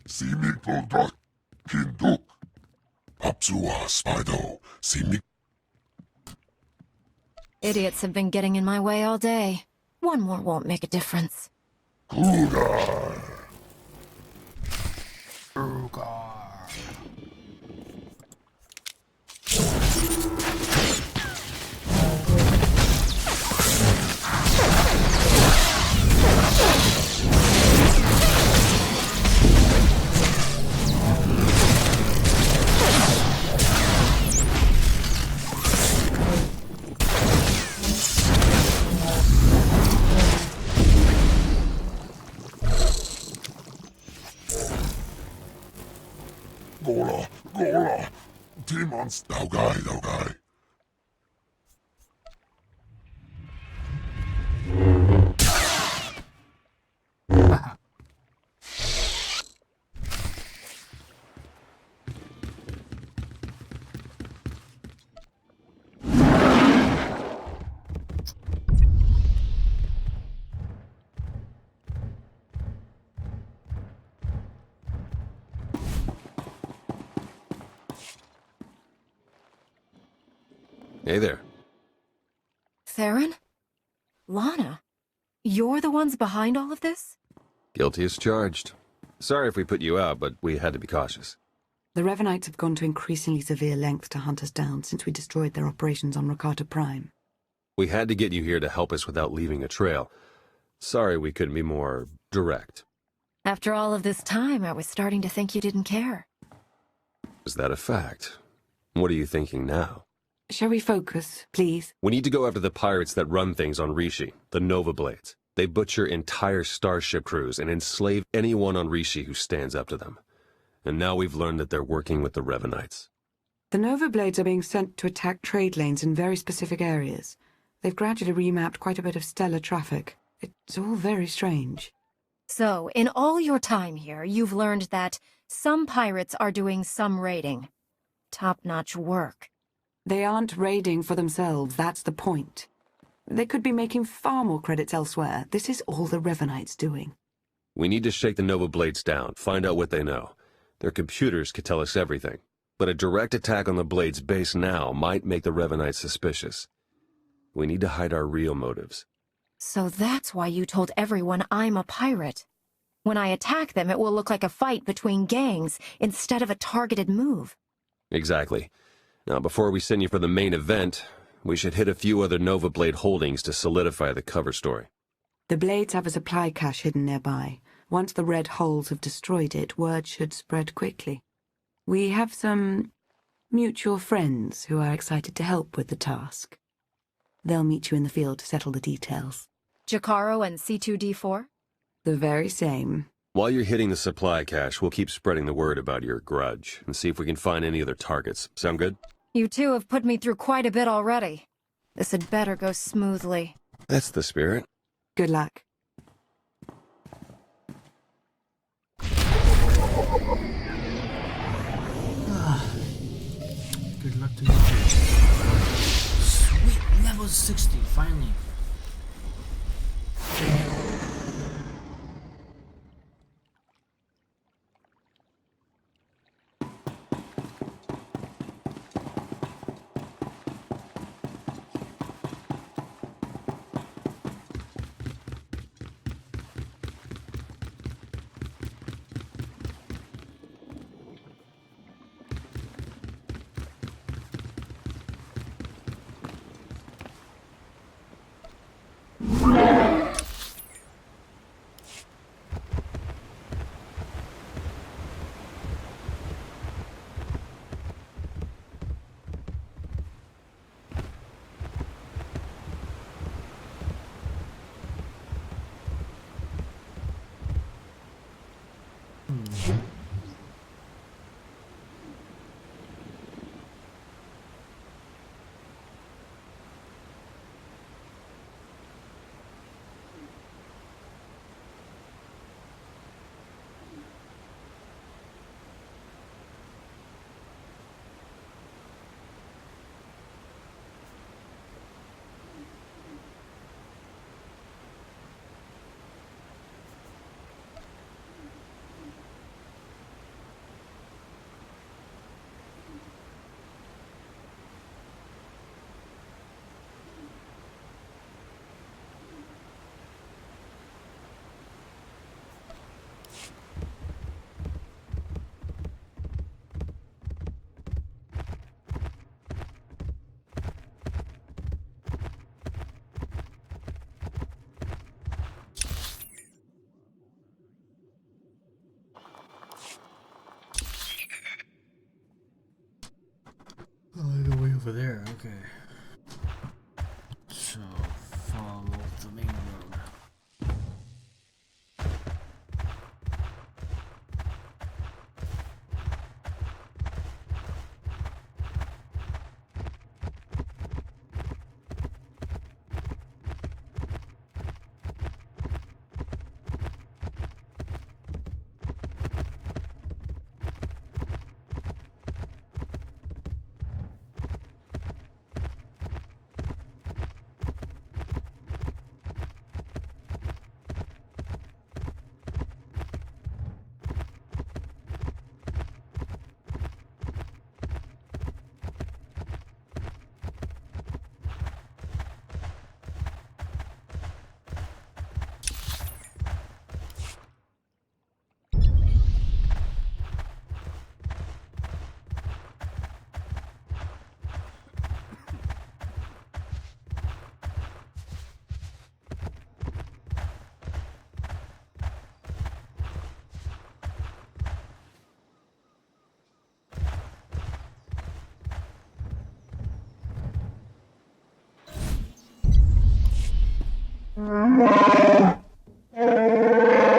Simi Bulldog, Kinduk, Apsua Spido, Simi. Idiots have been getting in my way all day. One more won't make a difference. Cougar. Gora, Gora. Demons, Daugai, Daugai. Hey there. Theron? Lana? You're the ones behind all of this? Guilty as charged. Sorry if we put you out, but we had to be cautious. The Revenites have gone to increasingly severe lengths to hunt us down since we destroyed their operations on Rakata Prime. We had to get you here to help us without leaving a trail. Sorry we couldn't be more direct. After all of this time, I was starting to think you didn't care. Is that a fact? What are you thinking now? Shall we focus, please? We need to go after the pirates that run things on Rishi, the Nova Blades. They butcher entire starship crews and enslave anyone on Rishi who stands up to them. And now we've learned that they're working with the Revenites. The Nova Blades are being sent to attack trade lanes in very specific areas. They've gradually remapped quite a bit of stellar traffic. It's all very strange. So, in all your time here, you've learned that some pirates are doing some raiding. Top-notch work. They aren't raiding for themselves, that's the point. They could be making far more credits elsewhere. This is all the Revenites doing. We need to shake the Nova Blades down, find out what they know. Their computers could tell us everything. But a direct attack on the Blades base now might make the Revenites suspicious. We need to hide our real motives. So that's why you told everyone I'm a pirate. When I attack them, it will look like a fight between gangs instead of a targeted move. Exactly. Now, before we send you for the main event, we should hit a few other Nova Blade holdings to solidify the cover story. The Blades have a supply cache hidden nearby. Once the Red Holes have destroyed it, word should spread quickly. We have some mutual friends who are excited to help with the task. They'll meet you in the field to settle the details. Jacaro and C2D4? The very same. While you're hitting the supply cache, we'll keep spreading the word about your grudge and see if we can find any other targets. Sound good? You two have put me through quite a bit already. This had better go smoothly. That's the spirit. Good luck. Good luck to you. Sweet, level 60, finally. Oh, I go way over there, okay. So, follow the main road.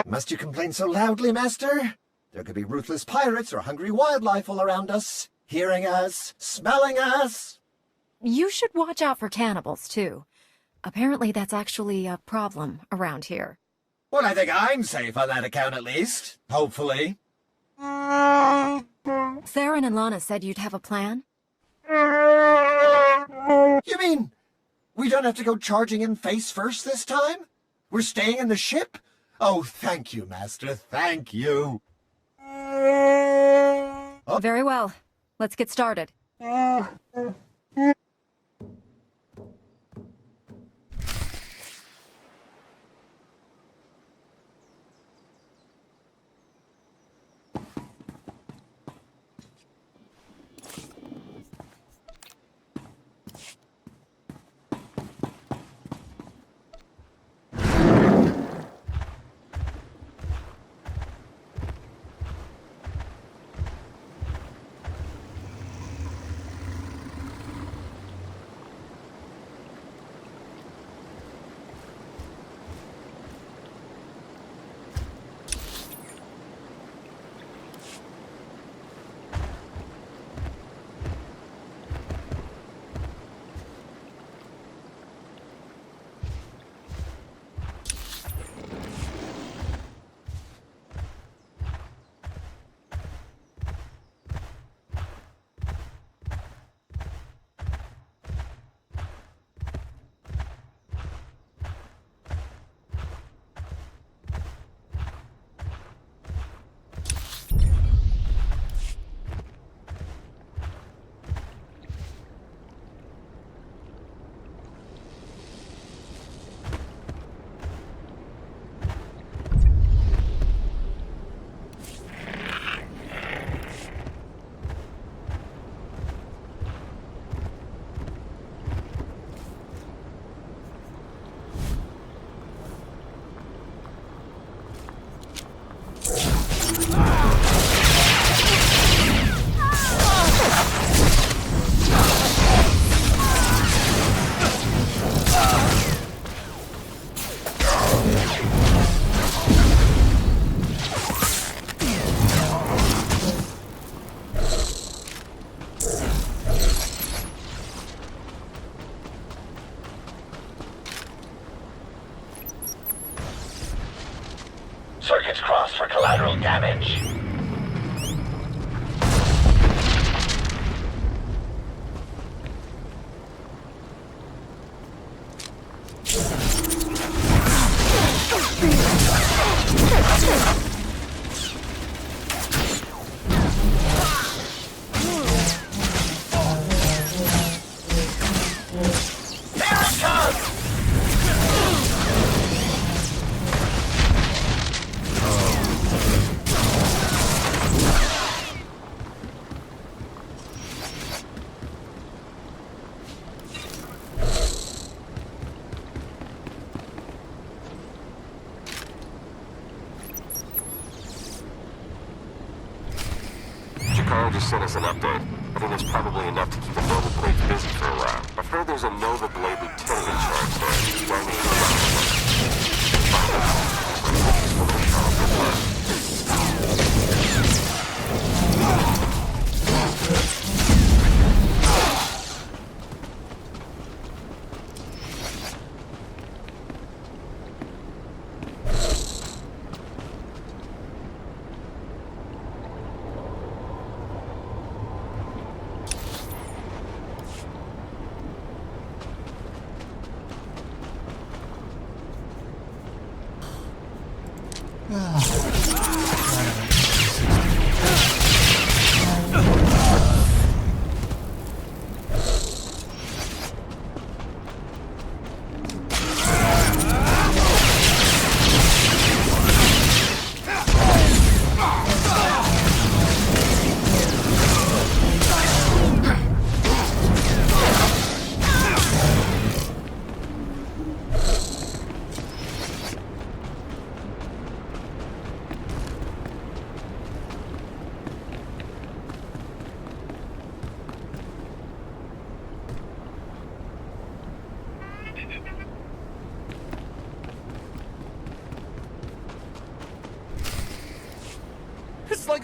Must you complain so loudly, Master? There could be ruthless pirates or hungry wildlife all around us, hearing us, smelling us. You should watch out for cannibals, too. Apparently that's actually a problem around here. Well, I think I'm safe on that account, at least. Hopefully. Theron and Lana said you'd have a plan? You mean we don't have to go charging in face first this time? We're staying in the ship? Oh, thank you, Master. Thank you. Oh. Very well. Let's get started. Circuits crossed for collateral damage. Just sent us an update. I think that's probably enough to keep the Nova Blade busy for a while. I've heard there's a Nova Blade lieutenant in charge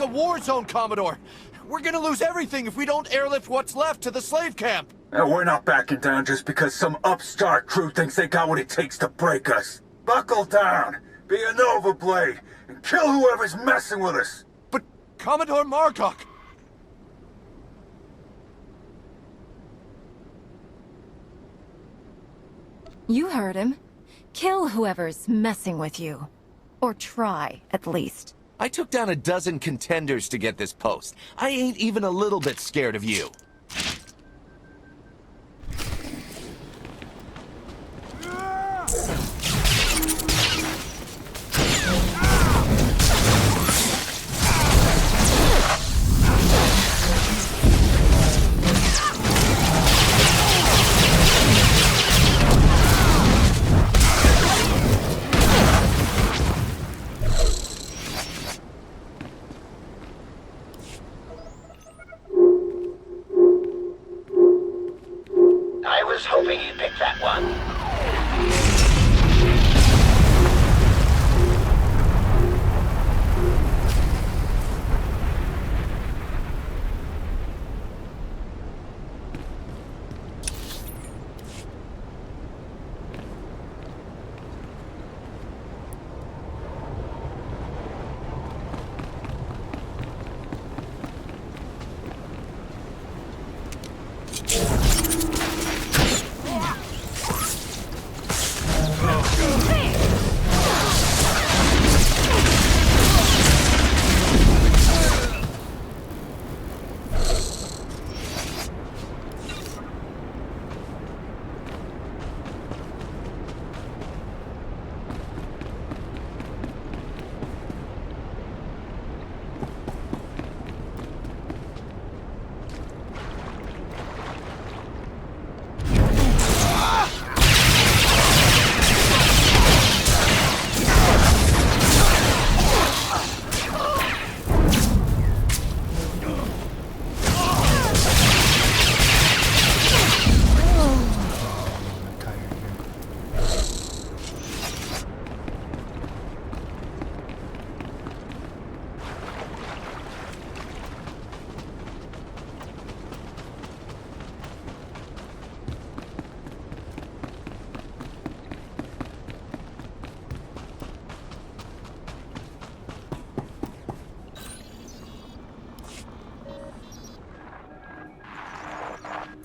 like a war zone, Commodore. We're gonna lose everything if we don't airlift what's left to the slave camp. And we're not backing down just because some upstart crew thinks they got what it takes to break us. Buckle down, be a Nova Blade, and kill whoever's messing with us. But Commodore Margok... You heard him. Kill whoever's messing with you. Or try, at least. I took down a dozen contenders to get this post. I ain't even a little bit scared of you. I was hoping you'd pick that one.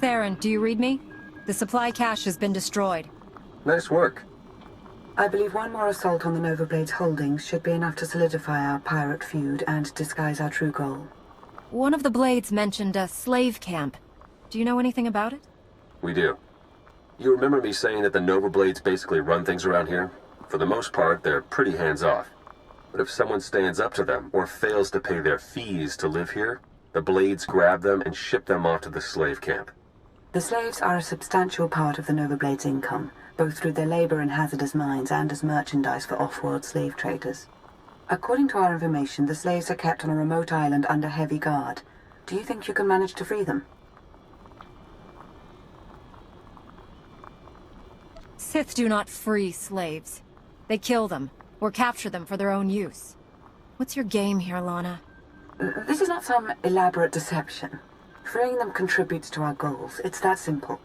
Theron, do you read me? The supply cache has been destroyed. Nice work. I believe one more assault on the Nova Blade's holdings should be enough to solidify our pirate feud and disguise our true goal. One of the Blades mentioned a slave camp. Do you know anything about it? We do. You remember me saying that the Nova Blades basically run things around here? For the most part, they're pretty hands-off. But if someone stands up to them, or fails to pay their fees to live here, the Blades grab them and ship them off to the slave camp. The slaves are a substantial part of the Nova Blade's income, both through their labor in hazardous mines and as merchandise for off-world slave traders. According to our information, the slaves are kept on a remote island under heavy guard. Do you think you can manage to free them? Sith do not free slaves. They kill them, or capture them for their own use. What's your game here, Lana? This is not some elaborate deception. Freeing them contributes to our goals. It's that simple.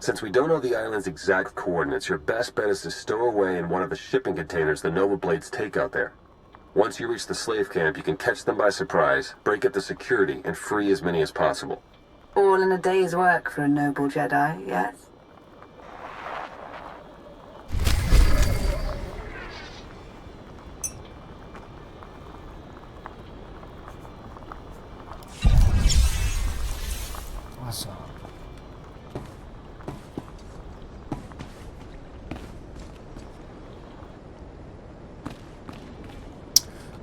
Since we don't know the island's exact coordinates, your best bet is to stow away in one of the shipping containers the Nova Blades take out there. Once you reach the slave camp, you can catch them by surprise, break up the security, and free as many as possible. All in a day's work for a noble Jedi, yes? Awesome.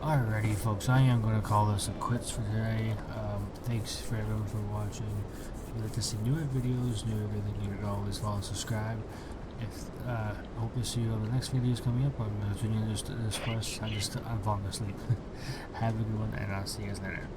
Alrighty, folks, I am going to call this a quits for today. Thanks for everyone for watching. If you'd like to see newer videos, new everything, you can always follow and subscribe. Hope to see you on the next videos coming up. I'm continuing this quest. I'm falling asleep. Have a good one, and I'll see you guys later.